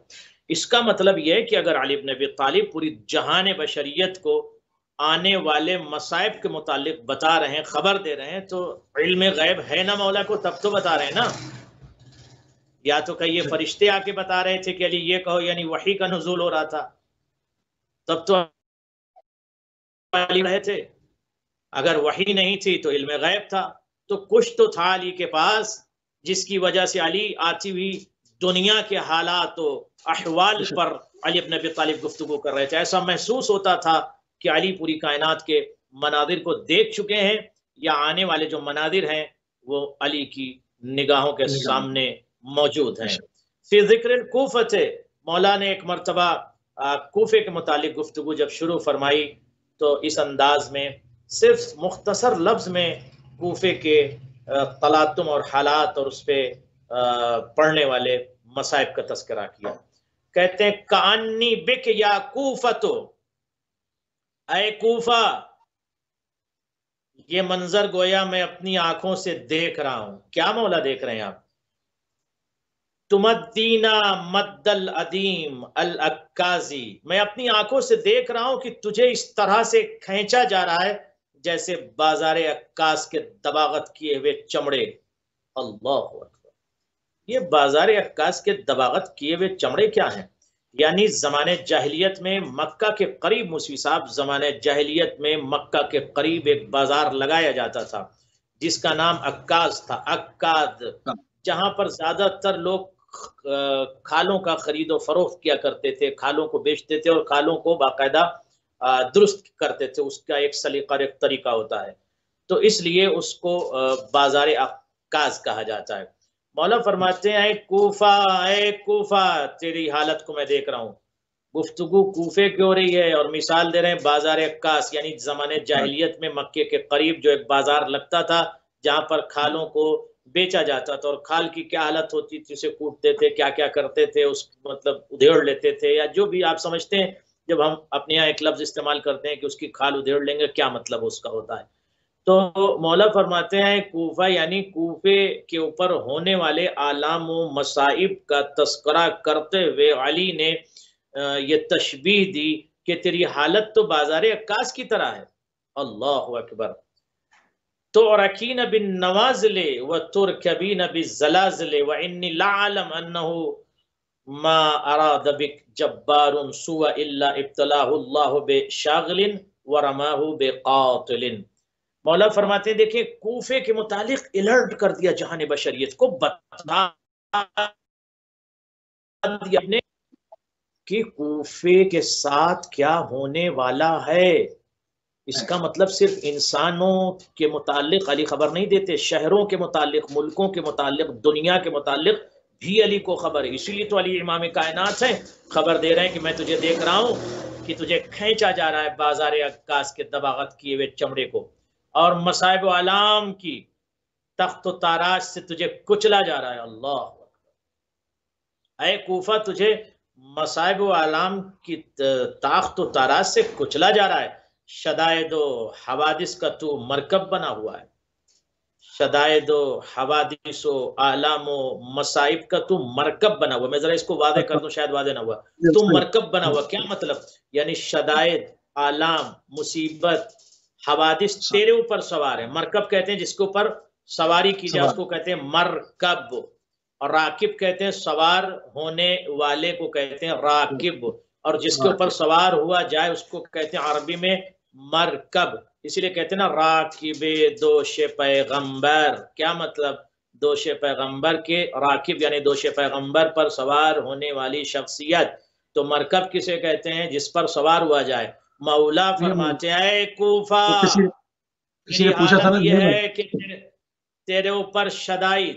اس کا مطلب یہ ہے کہ اگر علی ابن ابی طالب پوری جہان بشریت کو آنے والے مصائب کے متعلق بتا رہے ہیں، خبر دے رہے ہیں، تو علم غیب ہے نا مولا کو، تب تو بتا رہے ہیں نا. یا تو کہ یہ فرشتے آ کے بتا رہے تھے کہ علی یہ کہو، یعنی وحی کا نزول ہو رہا تھا، تب تو علی رہے تھے. اگر وحی نہیں تھی تو علم غیب تھا، تو کچھ تو تھا علی کے پاس جس کی وجہ سے علی آتی ہوئی دنیا کے حالات و احوال پر علی ابن ابی طالب گفتگو کر رہے تھے. ایسا محسوس ہوتا تھا کہ علی پوری کائنات کے مناظر کو دیکھ چکے ہیں، یا آنے والے جو مناظر ہیں وہ علی کی نگاہوں کے سامنے موجود ہیں. فی ذکر الکوفہ، مولا نے ایک مرتبہ کوفے کے متعلق گفتگو جب شروع فرمائی تو اس انداز میں صرف مختصر لفظ میں کوفے کے تلاطم اور حالات اور اس پہ پڑھنے والے مصائب کا تذکرہ کیا. کہتے ہیں کانی بک یا کوفتو، اے کوفہ، یہ منظر گویا میں اپنی آنکھوں سے دیکھ رہا ہوں. کیا مولا دیکھ رہے ہیں آپ؟ تمدینہ مد العدیم الاکازی، میں اپنی آنکھوں سے دیکھ رہا ہوں کہ تجھے اس طرح سے کھینچا جا رہا ہے جیسے بازار عکاس کے دباغت کیے ہوئے چمڑے. اللہ اکبر! یہ بازار عکاس کے دباغت کیے ہوئے چمڑے کیا ہیں؟ یعنی زمانے جاہلیت میں مکہ کے قریب، موسوی صاحب، زمانے جاہلیت میں مکہ کے قریب ایک بازار لگایا جاتا تھا جس کا نام عکاز تھا، عکاد، جہاں پر زیادہ تر لوگ کھالوں کا خرید و فروخت کیا کرتے تھے، کھالوں کو بیچتے تھے اور کھالوں کو باقاعدہ درست کرتے تھے. اس کا ایک سلیقہ اور ایک طریقہ ہوتا ہے، تو اس لیے اس کو بازار عکاز کہا جاتا ہے. مولا فرماتے ہیں اے کوفہ، اے کوفہ، تیری حالت کو میں دیکھ رہا ہوں. گفتگو کوفے کی ہو رہی ہے اور مثال دے رہے ہیں بازار عکاس، یعنی زمانے جاہلیت میں مکے کے قریب جو ایک بازار لگتا تھا جہاں پر کھالوں کو بیچا جاتا تھا. اور کھال کی کیا حالت ہوتی تھی، اسے کوٹتے تھے، کیا کیا کرتے تھے، اس مطلب ادھیڑ لیتے تھے، یا جو بھی آپ سمجھتے ہیں جب ہم اپنے یہاں ایک لفظ استعمال کرتے ہیں کہ اس کی کھال ادھیڑ لیں گے، کیا مطلب اس کا ہوتا ہے. تو مولا فرماتے ہیں کوفہ یعنی کوفے کے اوپر ہونے والے آلام و مصائب کا تذکرہ کرتے ہوئے علی نے یہ تشبیہ دی کہ تیری حالت تو بازار عکاس کی طرح ہے. اللہ اکبر! تُعْرَكِينَ بِالنَّوَازِلِ وَتُرْكَبِينَ بِالزَّلَازِلِ وَإِنِّي لَعَلَمْ أَنَّهُ مَا أَرَادَ بِكَ جَبَّارٌ سُوَ إِلَّا ابْتَلَاهُ اللَّهُ بِشَاغِلٍ وَرَمَاهُ بِقَاطِلٍ. مولا فرماتے ہیں دیکھیں کوفے کے متعلق الرٹ کر دیا جہان بشریت کو، بتا دیا کہ کوفے کے ساتھ کیا ہونے والا ہے. اس کا مطلب صرف انسانوں کے متعلق علی خبر نہیں دیتے، شہروں کے متعلق، ملکوں کے متعلق، دنیا کے متعلق بھی علی کو خبر ہے. اسی لیے تو علی امام کائنات ہیں، خبر دے رہے ہیں کہ میں تجھے دیکھ رہا ہوں کہ تجھے کھینچا جا رہا ہے بازار عکاس کے دباغت کیے ہوئے چمڑے کو، اور مصائب و علام کی تخت و تاراج سے تجھے کچلا جا رہا ہے. اللہ اے کوفہ، تجھے مصائب و علام کی تاخت و تاراج سے کچلا جا رہا ہے. شدائد و حوادث کا تو مرکب بنا ہوا ہے، شدائد و حوادث و آلام و مصائب کا تو مرکب بنا ہوا. میں ذرا اس کو واضح کر دوں، شاید واضح نہ ہوا. تو مرکب بنا ہوا کیا مطلب؟ یعنی شدائد، آلام، مصیبت، حوادث تیرے اوپر سوار ہے. مرکب کہتے ہیں جس کے اوپر سواری کی جائے، اس کو کہتے ہیں مرکب. اور راکب کہتے ہیں سوار ہونے والے کو کہتے ہیں راکب، اور جس کے اوپر سوار ہوا جائے اس کو کہتے ہیں عربی میں مرکب. اسی لیے کہتے ہیں نا راکب دوش پیغمبر. کیا مطلب؟ دوش پیغمبر کے راکب یعنی دوش پیغمبر پر سوار ہونے والی شخصیت. تو مرکب کسے کہتے ہیں؟ جس پر سوار ہوا جائے. مولا فرماتے ہیں اے کوفہ، یہ ہے کہ تیرے اوپر شدائد،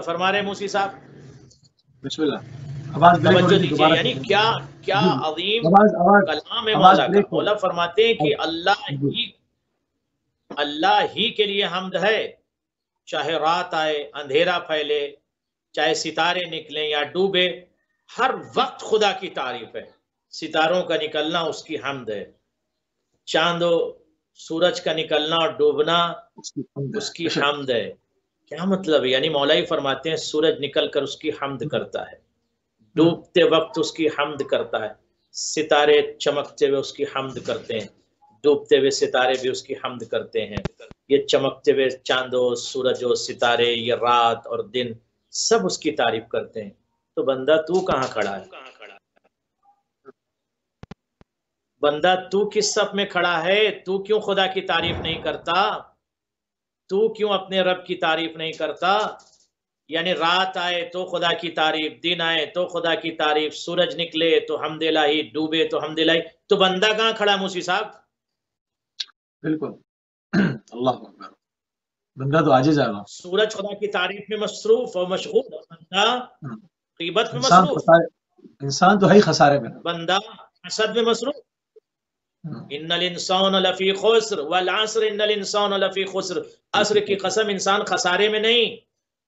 فرما رہے موسی صاحب بسم اللہ. آواز بریک ہو توجہ رہی ہے، دیجیے، دوبارہ یعنی کیا کیا عظیم آواز کلام ہے آواز مولا کا. بریک ہو مولا فرماتے ہیں کہ اللہ ہی کے لیے حمد ہے، چاہے رات آئے، اندھیرا پھیلے، چاہے ستارے نکلیں یا ڈوبے، ہر وقت خدا کی تعریف ہے. ستاروں کا نکلنا اس کی حمد ہے، چاند و سورج کا نکلنا اور ڈوبنا اس کی حمد ہے. کیا مطلب ہے؟ یعنی مولا ہی فرماتے ہیں سورج نکل کر اس کی حمد کرتا ہے، ڈوبتے وقت اس کی حمد کرتا ہے، ستارے چمکتے ہوئے اس کی حمد کرتے ہیں، ڈوبتے ہوئے ستارے بھی اس کی حمد کرتے ہیں. یہ چمکتے ہوئے چاند و سورج و ستارے، یہ رات اور دن، سب اس کی تعریف کرتے ہیں. تو بندہ تو کہاں کھڑا ہے؟ بندہ تو کس صف میں کھڑا ہے؟ تو کیوں خدا کی تعریف نہیں کرتا؟ تو کیوں اپنے رب کی تعریف نہیں کرتا؟ یعنی رات آئے تو خدا کی تعریف، دن آئے تو خدا کی تعریف، سورج نکلے تو حمد الہی، ڈوبے تو حمد الہی. تو بندہ کہاں کھڑا موسی صاحب؟ بالکل. اللہ اکبر. بندہ تو عاجز ہے. سورج خدا کی تعریف میں مصروف اور مشغول، بندہ غیبت میں انسان مصروف، انسان تو ہے ہی خسارے میں. بندہ حسد میں مصروف. ان الانسان لفی خسر والعصر ان الانسان لفی خسر. عصر کی قسم، انسان خسارے میں نہیں،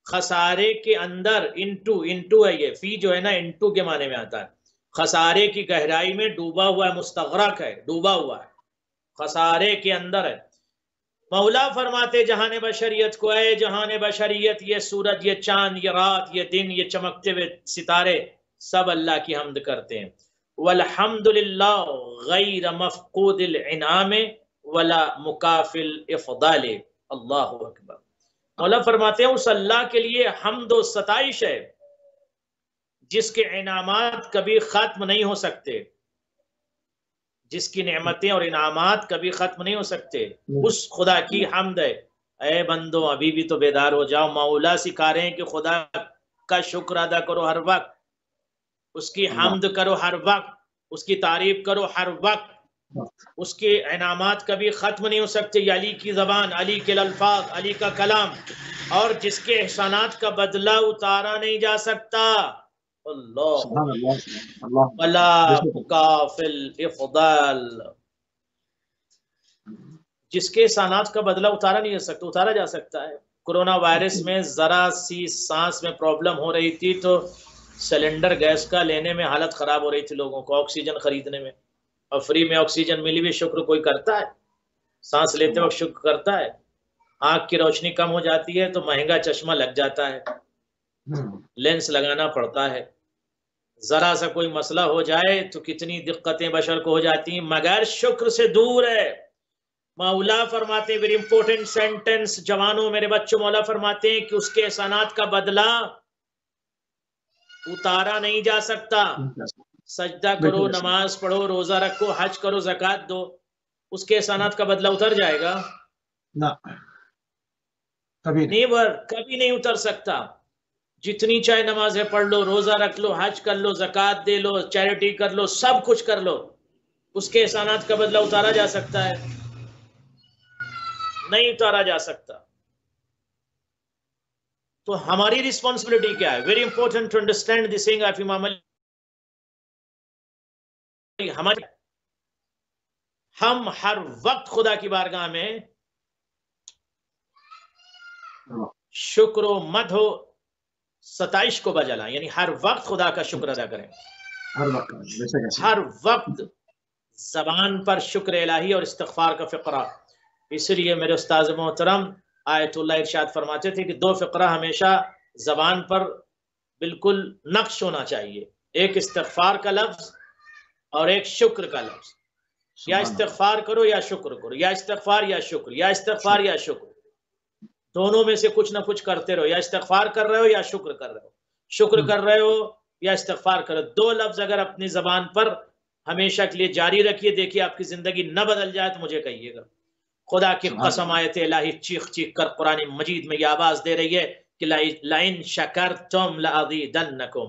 خسارے کے اندر. انٹو ہے یہ، فی جو ہے نا انٹو کے معنی میں آتا ہے. خسارے کی گہرائی میں ڈوبا ہوا ہے، مستغرق ہے، ڈوبا ہوا ہے، خسارے کے اندر ہے. مولا فرماتے جہان بشریت کو، اے جہان بشریت، یہ سورج، یہ چاند، یہ رات، یہ دن، یہ چمکتے ہوئے ستارے، سب اللہ کی حمد کرتے ہیں. والحمد للہ غیر مفقود الانعام ولا مکافل افضال. اللہ اکبر. مولا فرماتے ہیں اس اللہ کے لیے حمد و ستائش ہے جس کے انعامات کبھی ختم نہیں ہو سکتے، جس کی نعمتیں اور انعامات کبھی ختم نہیں ہو سکتے. اس خدا کی حمد ہے. اے بندو ابھی بھی تو بیدار ہو جاؤ. مولا سکھا رہے ہیں کہ خدا کا شکر ادا کرو ہر وقت، اس کی حمد کرو ہر وقت، اس کی تعریف کرو ہر وقت. اس کے انعامات کبھی ختم نہیں ہو سکتے. یہ علی کی زبان، علی کے الفاظ، علی کا کلام، اور جس کے احسانات کا بدلہ اتارا نہیں جا سکتا. اللہ ولا مکافل افضال. جس کے احسانات کا بدلہ اتارا نہیں جا سکتا، اتارا جا سکتا ہے. کرونا وائرس میں ذرا سی سانس میں پرابلم ہو رہی تھی تو سلنڈر گیس کا لینے میں حالت خراب ہو رہی تھی لوگوں کو، آکسیجن خریدنے میں، اور فری میں آکسیجن ملی بھی. شکر کوئی کرتا ہے؟ سانس لیتے وقت شکر کرتا ہے؟ آنکھ کی روشنی کم ہو جاتی ہے تو مہنگا چشمہ لگ جاتا ہے، لینس لگانا پڑتا ہے. ذرا سا کوئی مسئلہ ہو جائے تو کتنی دقتیں بشر کو ہو جاتی ہیں، مگر شکر سے دور ہے. مولا فرماتے ہیں، ویری امپورٹنٹ سینٹنس جوانوں، میرے بچوں، مولا فرماتے ہیں کہ اس کے احسانات کا بدلہ اتارا نہیں جا سکتا. سجدہ کرو، نماز پڑھو، روزہ رکھو، حج کرو، زکوٰۃ دو، اس کے احسانات کا بدلہ اتر جائے گا؟ کبھی نہیں اتر سکتا. جتنی چاہے نمازیں پڑھ لو، روزہ رکھ لو، حج کر لو، زکوٰۃ دے لو، چیریٹی کر لو، سب کچھ کر لو، اس کے احسانات کا بدلہ اتارا جا سکتا ہے؟ نہیں اتارا جا سکتا. تو ہماری ریسپانسبلٹی کیا ہے؟ Very important to understand this thing of امام علی. ہم ہر وقت خدا کی بارگاہ میں شکر و مدح و ستائش کو بجا لائیں، یعنی ہر وقت خدا کا شکر ادا کریں. ہر وقت زبان پر شکر الہی اور استغفار کا فقرہ. اس لیے میرے استاذ محترم آیت اللہ ارشاد فرماتے تھے کہ 2 فقرہ ہمیشہ زبان پر بالکل نقش ہونا چاہیے، ایک استغفار کا لفظ اور ایک شکر کا لفظ. یا استغفار کرو یا شکر کرو، یا استغفار یا شکر، یا استغفار یا شکر. دونوں میں سے کچھ نہ کچھ کرتے رہو. یا استغفار کر رہے ہو یا شکر کر رہے ہو، شکر کر رہے ہو یا استغفار کر رہے ہو. 2 لفظ اگر اپنی زبان پر ہمیشہ کے لیے جاری رکھیے، دیکھیے آپ کی زندگی نہ بدل جائے تو مجھے کہیے گا. خدا کی قسم، آیت الہی چیخ چیخ کر قرآن مجید میں یہ آواز دے رہی ہے کہ لَئِن شَكَرْتُمْ لَأَزِيدَنَّكُمْ.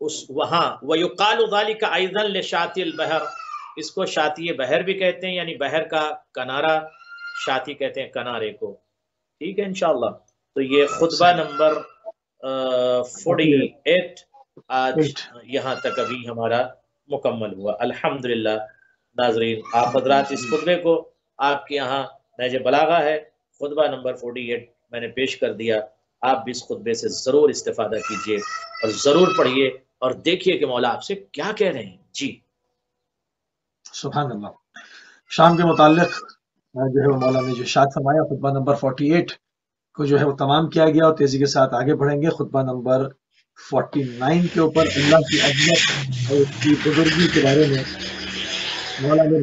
اس وہاں وَيُقَالُ ذَلِكَ أَيْضًا لِشَاطِئِ الْبَحْرِ، اس کو شاطئ بحر بھی کہتے ہیں، یعنی بحر کا کنارہ، شاطئ کہتے ہیں کنارے کو. ٹھیک ہے انشاءاللہ. تو یہ خطبہ نمبر 48 آج یہاں تک ابھی ہمارا مکمل ہوا. الحمدللہ. ناظرین آپ حضرات اس خطبے کو، آپ کے یہاں نہج بلاغہ ہے، خطبہ نمبر 48 میں نے پیش کر دیا. آپ بھی اس خطبے سے ضرور استفادہ کیجئے اور ضرور پڑھیے اور دیکھیے کہ مولا آپ سے کیا کہہ رہے ہیں. جی سبحان اللہ. شام کے متعلق جو ہے وہ مولا نے جو ارشاد فرمایا خطبہ نمبر 48 کو جو ہے وہ تمام کیا گیا، اور تیزی کے ساتھ آگے بڑھیں گے خطبہ نمبر 49 کے اوپر. اللہ کی عظمت اور اس کی بزرگی کے بارے میں مولا نے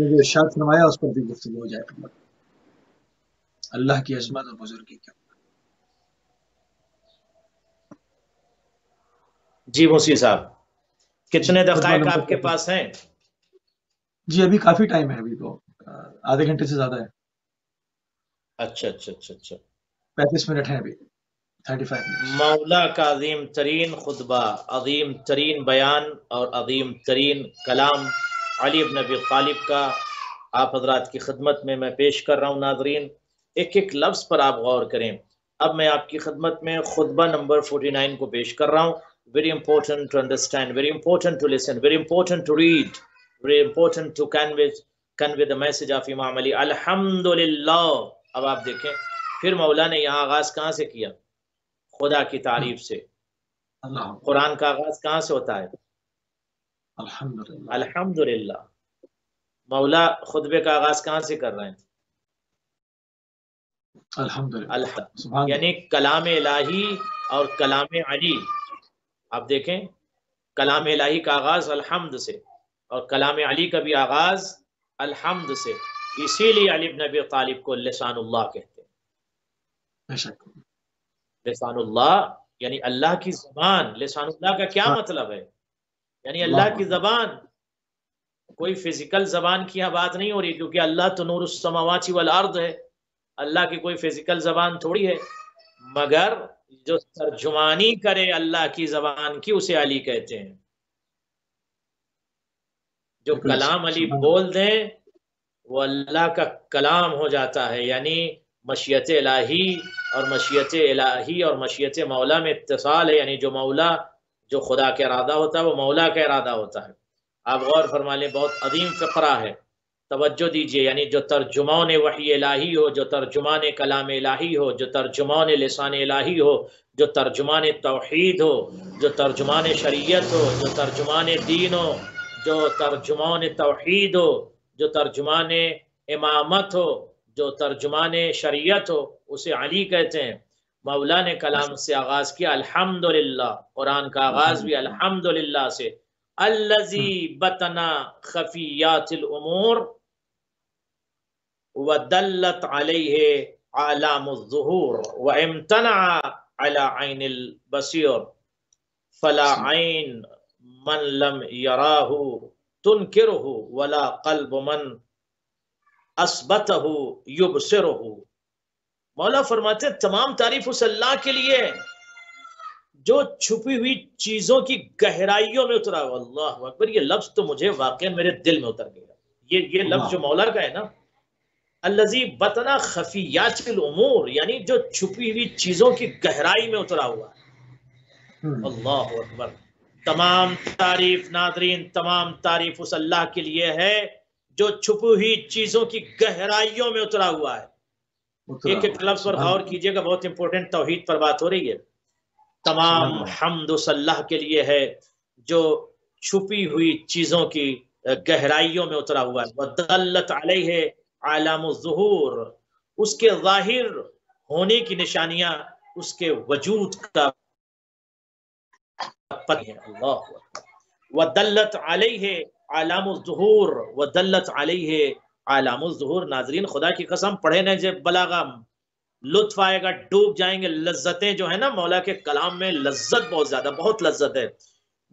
جو ارشاد فرمایا اس پر بھی گفتگو ہو جائے. اللہ کی عظمت اور بزرگی کے اوپر. جی موسی صاحب، کتنے دقائق آپ کے پاس ہیں؟ جی ابھی کافی ٹائم ہے، ابھی تو آدھے گھنٹے سے زیادہ ہے. اچھا اچھا اچھا اچھا 35 منٹ ہیں ابھی، 35 منٹ. مولا کا عظیم ترین خطبہ، عظیم ترین بیان اور عظیم ترین کلام علی بن ابی طالب کا آپ حضرات کی خدمت میں پیش کر رہا ہوں. ناظرین ایک ایک لفظ پر آپ غور کریں. اب میں آپ کی خدمت میں خطبہ نمبر 49 کو پیش کر رہا ہوں. Very important to understand, very important to listen, very important to read, very important to convey the message of امام علی. الحمدللہ. اب آپ دیکھیں پھر مولا نے یہاں آغاز کہاں سے کیا؟ خدا کی تعریف سے. قرآن کا آغاز کہاں سے ہوتا ہے؟ الحمدللہ. مولا خطبے کا آغاز کہاں سے کر رہے ہیں؟ الحمدللہ. یعنی کلام الہی اور کلام علی. آپ دیکھیں کلام الہی کا آغاز الحمد سے اور کلام علی کا بھی آغاز الحمد سے. اسی لیے علی بن ابی طالب کو لسان اللہ کہتے ہیں. لسان اللہ یعنی اللہ کی زبان. لسان اللہ کا کیا مطلب ہے؟ یعنی اللہ کی زبان. کوئی فزیکل زبان کی یہاں بات نہیں ہو رہی، کیونکہ اللہ تو نور السماوات والارض ہے. اللہ کی کوئی فزیکل زبان تھوڑی ہے، مگر جو ترجمانی کرے اللہ کی زبان کی اسے علی کہتے ہیں. جو کلام علی بول دیں وہ اللہ کا کلام ہو جاتا ہے. یعنی مشیت الہی اور مشیت مولا میں اتصال ہے. یعنی جو مولا، جو خدا کا ارادہ ہوتا ہے وہ مولا کا ارادہ ہوتا ہے. آپ غور فرما لیں، بہت عظیم فقرہ ہے، توجہ دیجئے. یعنی جو ترجمان وحی الہی ہو، جو ترجمان کلام الہی ہو، جو ترجمان لسان الہی ہو، جو ترجمان توحید ہو، جو ترجمان شریعت ہو، جو ترجمان دین ہو، جو ترجمان توحید ہو، جو ترجمان امامت ہو، جو ترجمان شریعت ہو، اسے علی کہتے ہیں. مولا نے کلام سے آغاز کیا الحمدللہ. قرآن کا آغاز بھی الحمدللہ سے. الذی بطنا خفیات الامور ودلت علیہ علام الظہور وامتنع علی عین البصیر فلا عین من لم یراہ تنکرہ ولا قلب من اثبتہ یبصرہ. مولا فرماتے تمام تعریف اس اللہ کے لیے جو چھپی ہوئی چیزوں کی گہرائیوں میں اترا. اللہ اکبر. یہ لفظ تو مجھے واقعا میرے دل میں اتر گیا. یہ لفظ جو مولا کا ہے نا، الذی بطنا خفیات الامور، یعنی جو چھپی ہوئی چیزوں کی گہرائی میں اترا ہوا ہے. اللہ اکبر. تمام تعریف ناظرین، تمام تعریف اس اللہ کے لیے ہے جو چھپی ہوئی چیزوں کی گہرائیوں میں اترا ہوا ہے. ایک ایک لفظ پر غور کیجئے گا، بہت امپورٹنٹ توحید پر بات ہو رہی ہے. تمام حمد اس اللہ کے لیے ہے جو چھپی ہوئی چیزوں کی گہرائیوں میں اترا ہوا ہے. وَدَلَّتْ عَلَيْهِ عَلَامُ الظُّهُورِ، اس کے ظاہر ہونے کی نشانیاں اس کے وجود کا پتہ ہے. اللہ وَدَلَّتْ عَلَيْهِ عَلَامُ الظُّهُورِ وَدَلَّتْ عَلَيْهِ عَلَامُ الظُّهُورِ. ناظرین خدا کی قسم پڑھے نہ جب بلاغہ لطف آئے گا، ڈوب جائیں گے. لذتیں جو ہے نا مولا کے کلام میں، لذت بہت زیادہ، بہت لذت ہے.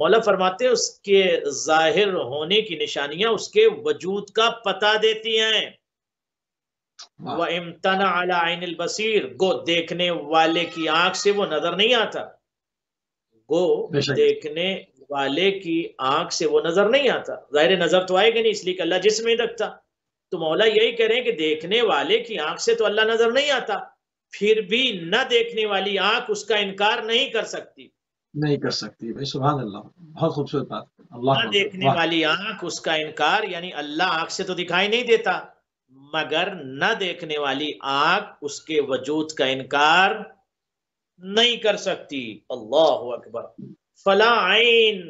مولا فرماتے ہیں اس کے ظاہر ہونے کی نشانیاں اس کے وجود کا پتہ دیتی ہیں. وَإِمْتَنَعَ عَلَى عَيْنِ الْبَصِيرِ، گو دیکھنے والے کی آنکھ سے وہ نظر نہیں آتا. گو دیکھنے والے کی آنکھ سے وہ نظر نہیں آتا، ظاہر نظر تو آئے گا نہیں، اس لیے کہ اللہ جسم میں رکھتا. تو مولا یہی کہہ رہے ہیں کہ دیکھنے والے کی آنکھ سے تو اللہ نظر نہیں آتا، پھر بھی نہ دیکھنے والی آنکھ اس کا انکار نہیں کر سکتی. نہیں کر سکتی. بھائی سبحان اللہ، بہت خوبصورت بات. اللہ نہ دیکھنے والی آنکھ اس کا انکار، یعنی اللہ آنکھ سے تو دکھائی نہیں دیتا، مگر نہ دیکھنے والی آنکھ اس کے وجود کا انکار نہیں کر سکتی. اللہ اکبر. فلا عین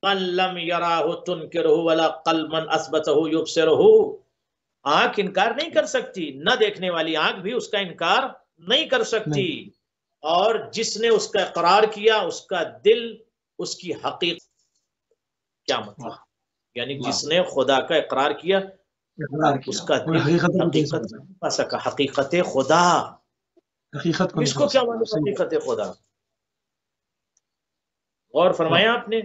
من لم یراہ تنکرہ ولا قلب من اثبتہ یبصرہ. آنکھ انکار نہیں کر سکتی، نہ دیکھنے والی آنکھ بھی اس کا انکار نہیں کر سکتی، اور جس نے اس کا اقرار کیا اس کا دل اس کی حقیقت. کیا مطلب؟ یعنی جس نے خدا کا اقرار کیا اس کا دل حقیقت نہیں پا سکا. حقیقت خدا، حقیقت اس کو کیا معلوم حقیقت خدا؟ غور فرمایا آپ نے؟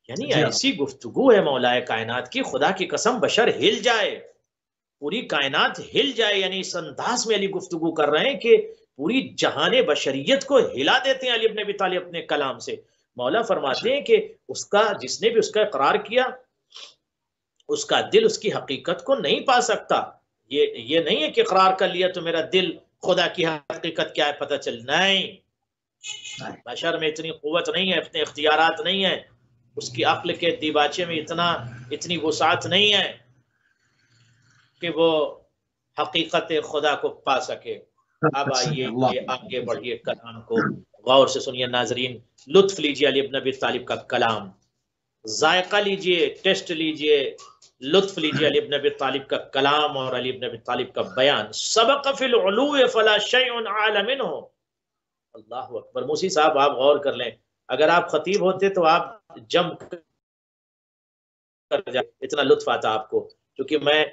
یعنی ایسی گفتگو ہے مولا کائنات کی، خدا کی قسم بشر ہل جائے، پوری کائنات ہل جائے. یعنی اس انداز میں علی گفتگو کر رہے ہیں کہ پوری جہان بشریت کو ہلا دیتے ہیں علی ابن ابی طالب اپنے کلام سے. مولا فرماتے ہیں کہ اس کا جس نے بھی اس کا اقرار کیا اس کا دل اس کی حقیقت کو نہیں پا سکتا. یہ نہیں ہے کہ اقرار کر لیا تو میرا دل خدا کی حقیقت کیا ہے پتہ چل. نہیں، بشر میں اتنی قوت نہیں ہے، اتنے اختیارات نہیں ہیں، اس کی عقل کے دیباچے میں اتنی وسعت نہیں ہے کہ وہ حقیقت خدا کو پا سکے. اب آئیے یہ آگے بڑھیے، کلام کو غور سے سنیے ناظرین، لطف لیجیے علی ابن ابی طالب کا کلام، ذائقہ لیجیے، ٹیسٹ لیجیے، لطف لیجیے علی ابن ابی طالب کا کلام اور علی ابن ابی طالب کا بیان. سبق فی العلو فلا شیء اعلی منہ. اللہ اکبر. موسی صاحب آپ غور کر لیں، اگر آپ خطیب ہوتے تو آپ جم کر جائے، اتنا لطف آتا آپ کو، کیونکہ میں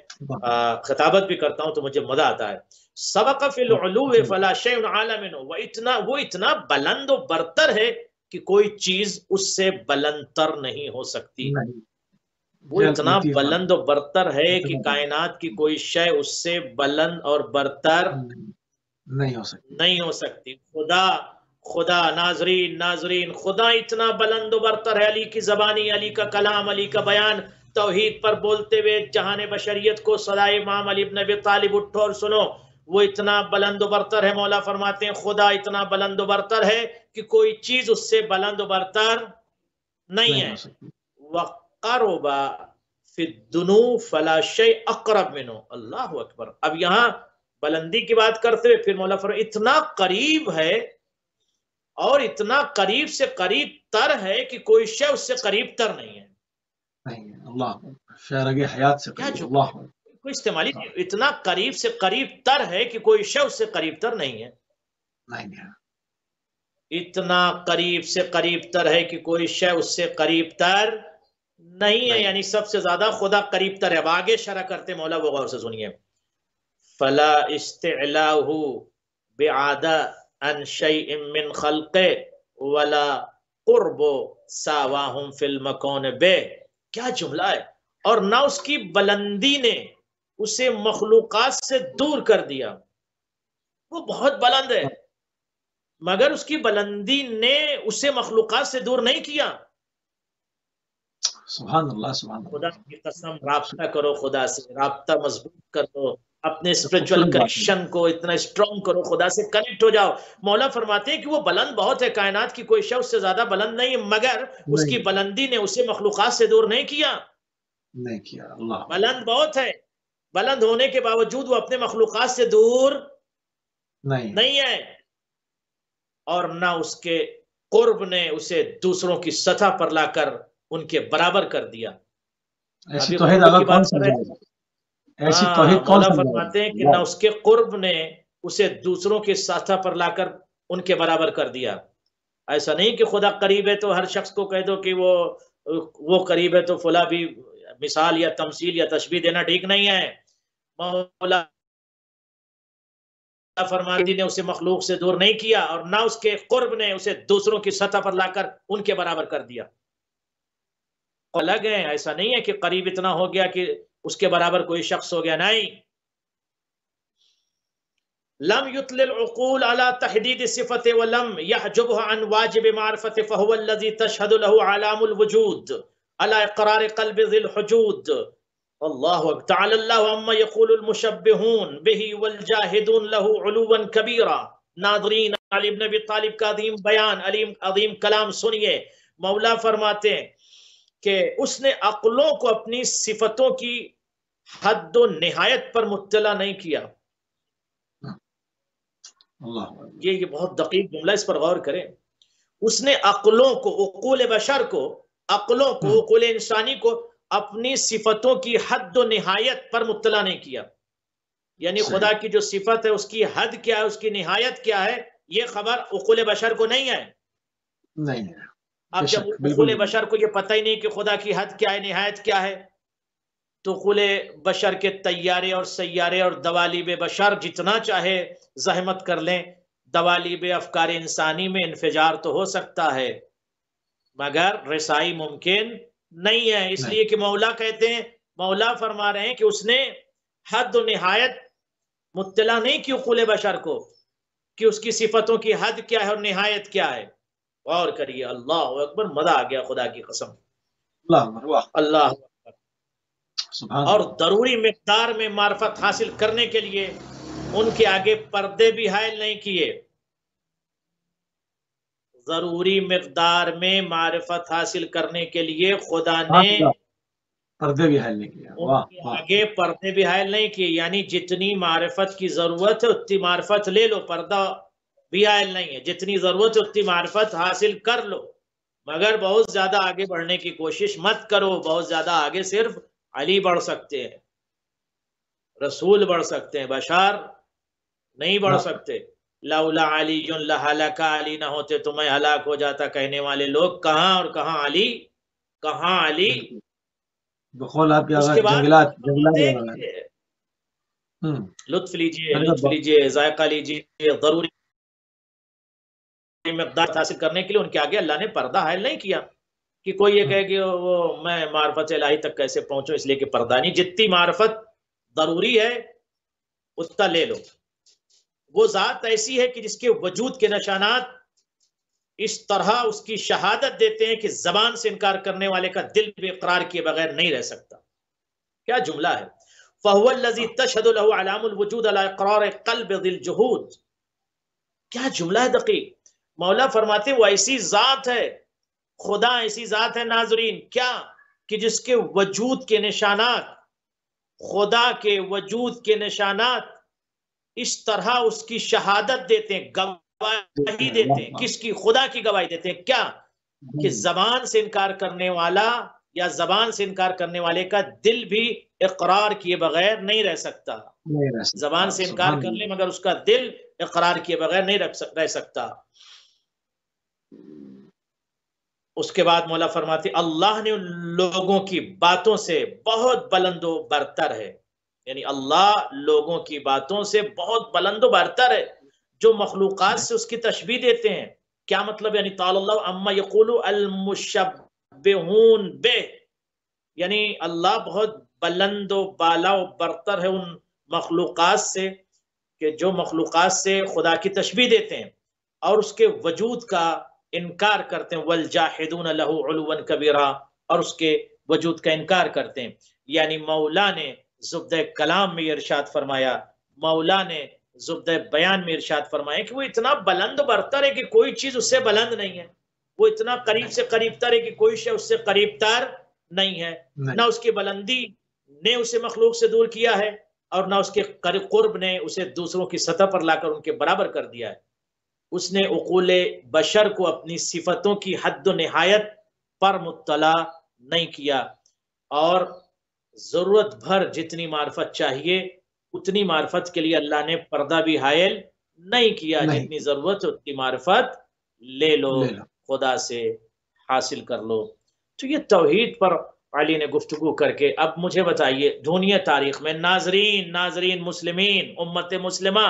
خطابت بھی کرتا ہوں تو مجھے مزہ آتا ہے. سبق فی العلو فلا شیء اعلی منہ. وہ اتنا بلند و برتر ہے کہ کوئی چیز اس سے بلند تر نہیں ہو سکتی. وہ اتنا بلند و برتر ہے کہ کائنات کی کوئی شے اس سے بلند اور برتر نہیں ہو سکتی. خدا ناظرین خدا اتنا بلند و برتر ہے. علی کی زبانی، علی کا کلام، علی کا بیان، توحید پر بولتے ہوئے جہان بشریت کو صدائے امام علی ابن ابی طالب اٹھو اور سنو. وہ اتنا بلند و برتر ہے، مولا فرماتے ہیں خدا اتنا بلند و برتر ہے کہ کوئی چیز اس سے بلند و برتر نہیں ہے. وَقَرُبَ فِي الدُّنُو فَلَا شَيْءَ أَقْرَبْ مِنْهُ. اللہ اکبر. اب یہاں بلندی کی بات کرتے ہوئے پھر مولا فرماتے ہیں اتنا قریب ہے اور اتنا قریب سے قریب تر ہے کہ کوئی شے اس سے قریب تر نہیں ہے. اللہ شارگ حیات سے قریب. اللہ کوئی استعمالی اتنا قریب سے قریب تر ہے کہ کوئی شے اس سے قریب تر نہیں ہے. اتنا قریب سے قریب تر ہے کہ کوئی شے اس سے قریب تر نہیں ہے. یعنی سب سے زیادہ خدا قریب تر ہے. اب آگے شرح کرتے مولا، وہ غور سے سنیے. فلا استعلاہ بعاد عن شیء من خلقه ولا قرب ساواہم فی المکون بے. کیا جملہ ہے! اور نہ اس کی بلندی نے اسے مخلوقات سے دور کر دیا. وہ بہت بلند ہے مگر اس کی بلندی نے اسے مخلوقات سے دور نہیں کیا. سبحان اللہ سبحان اللہ. خدا کی قسم رابطہ کرو خدا سے، رابطہ مضبوط کر دو، اپنے اسپرچول کنیکشن کو اتنا اسٹرانگ کرو، خدا سے کنیکٹ ہو جاؤ. مولا فرماتے ہیں کہ وہ بلند بہت ہے، کائنات کی کوئی شے اس سے زیادہ بلند نہیں ہے، مگر اس کی بلندی نے اسے مخلوقات سے دور نہیں کیا. اللہ بلند بہت ہے، بلند ہونے کے باوجود وہ اپنے مخلوقات سے دور نہیں ہے، اور نہ اس کے قرب نے اسے دوسروں کی سطح پر لا کر ان کے برابر کر دیا. ایسی توحید اللہ کون سمجھائے گا؟ ایسی توحید کون مولا فرماتے ہیں کہ نہ اس کے قرب نے اسے دوسروں کی سطح پر لا کر ان کے برابر کر دیا. ایسا نہیں کہ خدا قریب ہے تو ہر شخص کو کہہ دو کہ وہ قریب ہے تو فلاں بھی مثال یا تمثیل یا تشبیہ دینا ٹھیک نہیں ہے. مولا فرماتی نے اسے مخلوق سے دور نہیں کیا اور نہ اس کے قرب نے اسے دوسروں کی سطح پر لا کر ان کے برابر کر دیا. الگ ہے، ایسا نہیں ہے کہ قریب اتنا ہو گیا کہ اس کے برابر کوئی شخص ہو گیا، نہیں. لم يطل العقول على تحديد الصفة ولم يحجبها عن واجب معرفة فهو الذي تشهد له علام الوجود على إقرار قلب ذي الحجود. الله أكبر. تعالى الله عما يقول المشبهون به والجاهدون له علوا كبيرا. ناظرین علی ابن ابی طالب کا عظیم بیان، عظیم کلام سنیے. مولا فرماتے ہیں کہ اس نے عقلوں کو اپنی صفتوں کی حد و نہایت پر مطلع نہیں کیا. یہ بہت دقیق جملہ، اس پر غور کریں. اس نے عقلوں کو، عقول بشر کو، عقلوں کو، عقول انسانی کو اپنی صفتوں کی حد و نہایت پر مطلع نہیں کیا. یعنی خدا کی جو صفت ہے اس کی حد کیا ہے، اس کی نہایت کیا ہے، یہ خبر عقول بشر کو نہیں ہے. نہیں ہے. اب جب عقول بشر کو یہ پتہ ہی نہیں کہ خدا کی حد کیا ہے، نہایت کیا ہے، تو عقول بشر کے طیارے اور سیارے اور دوالیب بشر جتنا چاہے زحمت کر لیں، دوالیب افکار انسانی میں انفجار تو ہو سکتا ہے مگر رسائی ممکن نہیں ہے. اس لیے کہ مولا کہتے ہیں، مولا فرما رہے ہیں کہ اس نے حد و نہایت مطلع نہیں کی عقول بشر کو کہ اس کی صفتوں کی حد کیا ہے اور نہایت کیا ہے. غور کریے. اللہ اکبر. مزہ آ گیا خدا کی قسم. اللہ اور ضروری مقدار میں معرفت حاصل کرنے کے لیے ان کے آگے پردے بھی حائل نہیں کیے. ضروری مقدار میں معرفت حاصل کرنے کے لیے خدا نے پردے بھی حائل نہیں کیا. ان کے آگے پردے بھی حائل نہیں کیے. یعنی جتنی معرفت کی ضرورت ہے اتنی معرفت لے لو، پردہ بھی حائل نہیں ہے. جتنی ضرورت ہے اتنی معرفت حاصل کر لو، مگر بہت زیادہ آگے بڑھنے کی کوشش مت کرو. بہت زیادہ آگے صرف علی بڑھ سکتے ہیں، رسول بڑھ سکتے ہیں، بشر نہیں بڑھ سکتے. لولا علی لہلک، علی نہ ہوتے تو میں ہلاک ہو جاتا کہنے والے لوگ کہاں اور کہاں علی، کہاں علی. اس کے بعد لطف لیجئے، لطف لیجئے، ذائقہ لیجئے. ضروری مقدار حاصل کرنے کے لیے ان کے آگے اللہ نے پردہ حائل نہیں کیا کہ کوئی یہ کہے کہ وہ میں معرفت الہی تک کیسے پہنچوں، اس لیے کہ پردہ نہیں. جتنی معرفت ضروری ہے اتنا لے لو. وہ ذات ایسی ہے کہ جس کے وجود کے نشانات اس طرح اس کی شہادت دیتے ہیں کہ زبان سے انکار کرنے والے کا دل بھی اقرار کیے بغیر نہیں رہ سکتا. کیا جملہ ہے. فَهُوَ الَّذِي تَشْهَدُ لَهُ عَلَامُ الْوُجُودَ عَلَى اِقْرَارِ قَلْبِ ذِي الْجُهُودِ. کیا جملہ ہے دقیق. مولا فرماتے وہ ایسی ذات ہے، خدا ایسی ذات ہے ناظرین، کیا کہ جس کے وجود کے نشانات، خدا کے وجود کے نشانات اس طرح اس کی شہادت دیتے ہیں، گواہی دیتے ہیں. کس کی؟ خدا کی گواہی دیتے ہیں. کیا کہ زبان سے انکار کرنے والا یا زبان سے انکار کرنے والے کا دل بھی اقرار کیے بغیر نہیں رہ سکتا. زبان سے انکار کر لے مگر اس کا دل اقرار کیے بغیر نہیں رہ سکتا. اس کے بعد مولا فرماتے اللہ نے ان لوگوں کی باتوں سے بہت بلند و برتر ہے. یعنی اللہ لوگوں کی باتوں سے بہت بلند و برتر ہے جو مخلوقات سے اس کی تشبیہ دیتے ہیں. کیا مطلب؟ یعنی تعالی اللہ عما یقول المشبہون بہ، یعنی اللہ بہت بلند و بالا و برتر ہے ان مخلوقات سے کہ جو مخلوقات سے خدا کی تشبیہ دیتے ہیں اور اس کے وجود کا انکار کرتے ہیں. والجاحدون له علوا کبیرا، اور اس کے وجود کا انکار کرتے ہیں. یعنی مولا نے زبدہ کلام میں ارشاد فرمایا، مولا نے زبدہ بیان میں ارشاد فرمایا کہ وہ اتنا بلند برتر ہے کہ کوئی چیز اس سے بلند نہیں ہے. وہ اتنا قریب سے قریب تر ہے کہ کوئی شے اس سے قریب تر نہیں ہے. نہ اس کی بلندی نے اسے مخلوق سے دور کیا ہے اور نہ اس کے قرب نے اسے دوسروں کی سطح پر لا کر ان کے برابر کر دیا ہے. اس نے عقول بشر کو اپنی صفتوں کی حد و نہایت پر مطلع نہیں کیا اور ضرورت بھر جتنی معرفت چاہیے اتنی معرفت کے لیے اللہ نے پردہ بھی حائل نہیں کیا. جتنی ضرورت اتنی معرفت لے لو، خدا سے حاصل کر لو. تو یہ توحید پر علی نے گفتگو کر کے اب مجھے بتائیے ڈھونڈیے تاریخ میں ناظرین مسلمین امت مسلمہ،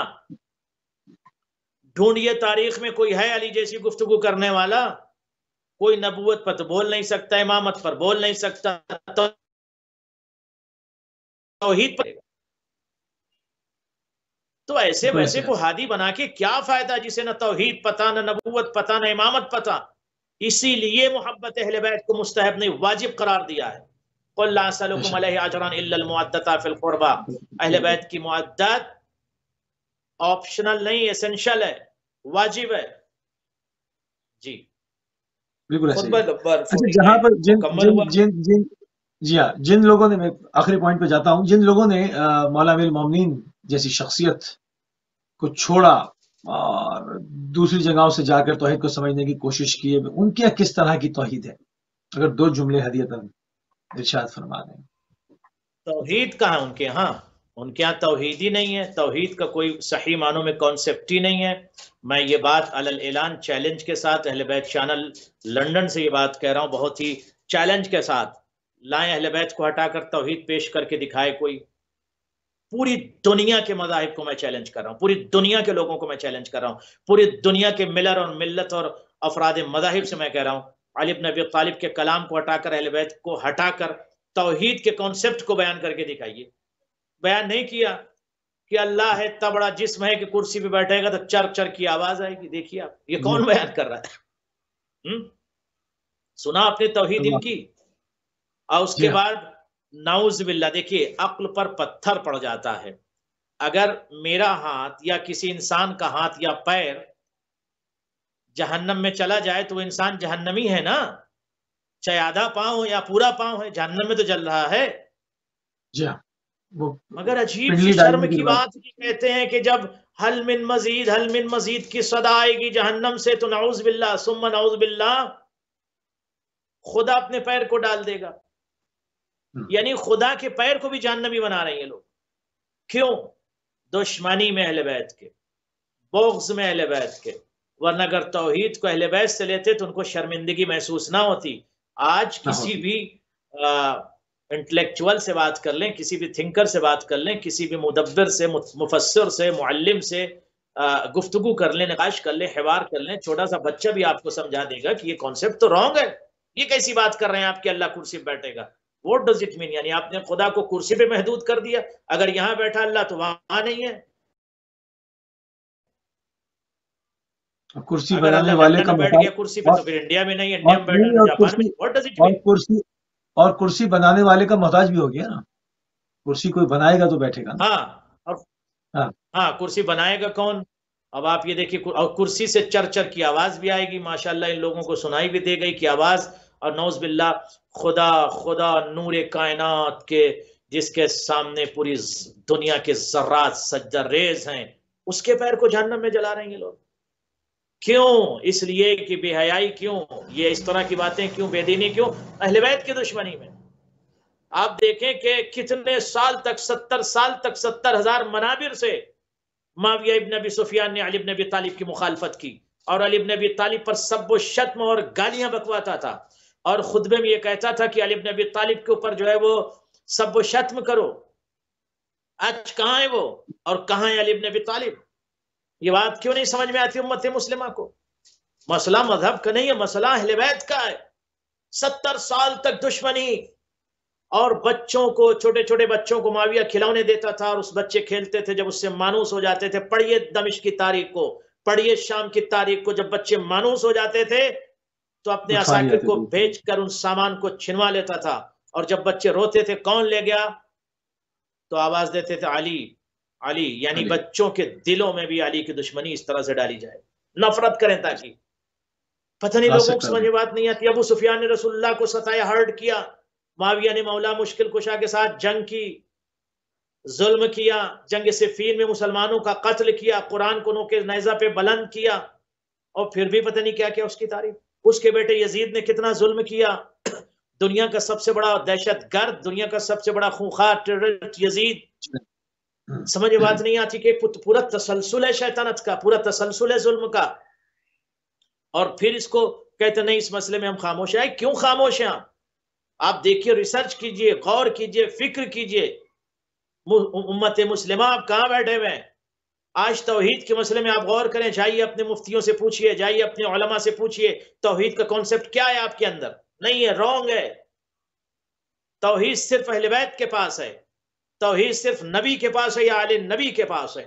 ڈھونڈیے تاریخ میں کوئی ہے علی جیسی گفتگو کرنے والا؟ کوئی نبوت پر تو بول نہیں سکتا، امامت پر بول نہیں سکتا، توحید پر. تو ایسے ویسے کو ہادی بنا کے کیا فائدہ جسے نہ توحید پتا، نہ نبوت پتا، نہ امامت پتا. اسی لیے محبت اہل بیت کو مستحب نہیں واجب قرار دیا ہے. قل لا اسألکم علیہ اجرا الا المودۃ فی القربى. اہل بیت کی مودت آپشنل نہیں، اسینشل ہے، واجب ہے. جی بالکل ایسے خطبہ نمبر اچھا، جہاں پر جی ہاں، جن لوگوں نے، میں آخری پوائنٹ پہ جاتا ہوں، جن لوگوں نے مولا امیر المومنین جیسی شخصیت کو چھوڑا اور دوسری جگہوں سے جا کر توحید کو سمجھنے کی کوشش کی ہے، ان کی کس طرح کی توحید ہے؟ اگر 2 جملے ہدیتاً ارشاد فرما دیں. توحید کہاں ان کے ہاں؟ ان کے ہاں توحید ہی نہیں ہے. توحید کا کوئی صحیح معنوں میں کانسیپٹ ہی نہیں ہے. میں یہ بات علی الاعلان چیلنج کے ساتھ اہل بیت چینل لندن سے یہ بات کہہ رہا ہوں، بہت ہی چیلنج کے ساتھ، لائیں اہل بیت کو ہٹا کر توحید پیش کر کے دکھائے کوئی. پوری دنیا کے مذاہب کو میں چیلنج کر رہا ہوں، پوری دنیا کے لوگوں کو میں چیلنج کر رہا ہوں، پوری دنیا کے ملر اور ملت اور افراد مذاہب سے میں کہہ رہا ہوں، علی بن ابی طالب کے کلام کو ہٹا کر، اہل بیت کو ہٹا کر توحید کے کانسیپٹ کو بیان کر کے دکھائیے. بیان نہیں کیا کہ اللہ ہے اتنا بڑا جسم ہے کہ کرسی پہ بیٹھے گا تو چر چر کی آواز آئے گی. دیکھیے آپ، یہ کون بیان کر رہا ہے؟ سنا اپنے توحید ان کی. اور اس کے بعد نعوذ باللہ، دیکھیے عقل پر پتھر پڑ جاتا ہے. اگر میرا ہاتھ یا کسی انسان کا ہاتھ یا پیر جہنم میں چلا جائے تو وہ انسان جہنمی ہے نا، چاہے آدھا پاؤں یا پورا پاؤں ہے، جہنم میں تو جل رہا ہے. جی ہاں، مگر عجیب سی شرم کی بات کہتے ہیں کہ جب حل من مزید کی صدا آئے گی جہنم سے تو نعوذ باللہ ثم نعوذ باللہ خدا اپنے پیر کو ڈال دے گا. یعنی خدا کے پیر کو بھی جہنمی بنا رہے ہیں لوگ. کیوں؟ دشمنی میں اہل بیت کے، بغض میں اہل بیت کے. ورنہ اگر توحید کو اہل بیت سے لیتے تو ان کو شرمندگی محسوس نہ ہوتی. آج کسی بھی انٹلیکچوئل سے بات کر لیں، کسی بھی تھنکر سے بات کر لیں، کسی بھی مدبر سے، مفسر سے، معلم سے گفتگو کر لیں، نقاش کر لیں، حوار کر لیں، چھوٹا سا بچہ بھی آپ کو سمجھا دے گا کہ یہ کانسیپٹ تو رانگ ہے. یہ کیسی بات کر رہے ہیں آپ کہ اللہ کرسی پہ بیٹھے گا؟ What does it mean? یعنی آپ نے خدا کو کرسی پہ محدود کر دیا. اگر یہاں بیٹھا اللہ تو وہاں نہیں ہے. کرسی اگر بنانے اللہ والے لندن کا میں بیٹھ گیا کرسی پہ تو پھر انڈیا میں نہیں، انڈیا میں بیٹھا تو جاپان میں. واٹ ڈز اٹ مین؟ اور کرسی بنانے والے کا محتاج بھی ہو گیا نا. کرسی کوئی بنائے گا تو بیٹھے گا نا. ہاں کرسی بنائے گا کون؟ اب آپ یہ دیکھیے، اور کرسی سے چر چر کی آواز بھی آئے گی. ماشاءاللہ ان لوگوں کو سنائی بھی دے گئی کہ آواز. اور نعوذ باللہ خدا نور کائنات کے، جس کے سامنے پوری دنیا کے ذرات سجدہ ریز ہیں، اس کے پیر کو جہنم میں جلا رہے ہیں یہ لوگ. کیوں؟ اس لیے کہ بے حیائی. کیوں یہ اس طرح کی باتیں؟ کیوں بے دینی؟ کیوں اہل بیت کی دشمنی میں؟ آپ دیکھیں کہ کتنے سال تک، 70 سال تک 70,000 منابر سے معاویہ ابن ابی سفیان نے علی ابن ابی طالب کی مخالفت کی، اور علی ابن ابی طالب پر سب و شتم اور گالیاں بکواتا تھا، اور خطبے میں یہ کہتا تھا کہ علی ابن ابی طالب کے اوپر جو ہے وہ سب و شتم کرو. آج کہاں ہے وہ، اور کہاں ہے علی ابن ابی طالب؟ یہ بات کیوں نہیں سمجھ میں آتی امت مسلمہ کو؟ مسئلہ مذہب کا نہیں ہے، مسئلہ اہل بیت کا ہے. 70 سال تک دشمنی، اور بچوں کو، چھوٹے چھوٹے بچوں کو معاویہ کھلونے دیتا تھا، اور اس بچے کھیلتے تھے، جب اس سے مانوس ہو جاتے تھے. پڑھیے دمشق کی تاریخ کو، پڑھیے شام کی تاریخ کو. جب بچے مانوس ہو جاتے تھے تو اپنے عساکر کو بھیج کر ان سامان کو چھنوا لیتا تھا، اور جب بچے روتے تھے کون لے گیا تو آواز دیتے تھے علی علی. یعنی بچوں کے دلوں میں بھی علی کی دشمنی اس طرح سے ڈالی جائے، نفرت کریں. تاکہ پتہ نہیں لوگوں کو سمجھ میں بات نہیں آتی. ابو سفیان نے رسول اللہ کو ستایا، ہرٹ کیا. معاویہ نے مولا مشکل کشا کے ساتھ جنگ کی، ظلم کیا، جنگ صفین میں مسلمانوں کا قتل کیا، قرآن کو نوکے نیزہ پہ بلند کیا، اور پھر بھی پتہ نہیں کیا کیا اس کی تعریف. اس کے بیٹے یزید نے کتنا ظلم کیا. دنیا کا سب سے بڑا دہشت گرد، دنیا کا سب سے بڑا خونخوار ٹیررسٹ یزید. سمجھ بات نہیں آتی کہ پورا تسلسل ہے شیطنت کا، پورا تسلسل ہے ظلم کا. اور پھر اس کو کہتے نہیں اس مسئلے میں ہم خاموش ہیں. کیوں خاموش ہیں آپ؟ دیکھیے، ریسرچ کیجئے، غور کیجئے، فکر کیجئے. امت مسلمہ آپ کہاں بیٹھے ہوئے ہیں؟ آج توحید کے مسئلے میں آپ غور کریں. جائیے اپنے مفتیوں سے پوچھئے، جائیے اپنے علماء سے پوچھئے توحید کا کانسیپٹ کیا ہے آپ کے اندر. نہیں ہے، رونگ ہے. توحید صرف اہل بیت کے پاس ہے، توحید صرف نبی کے پاس ہے یا آل نبی کے پاس ہے.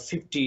50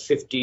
50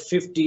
50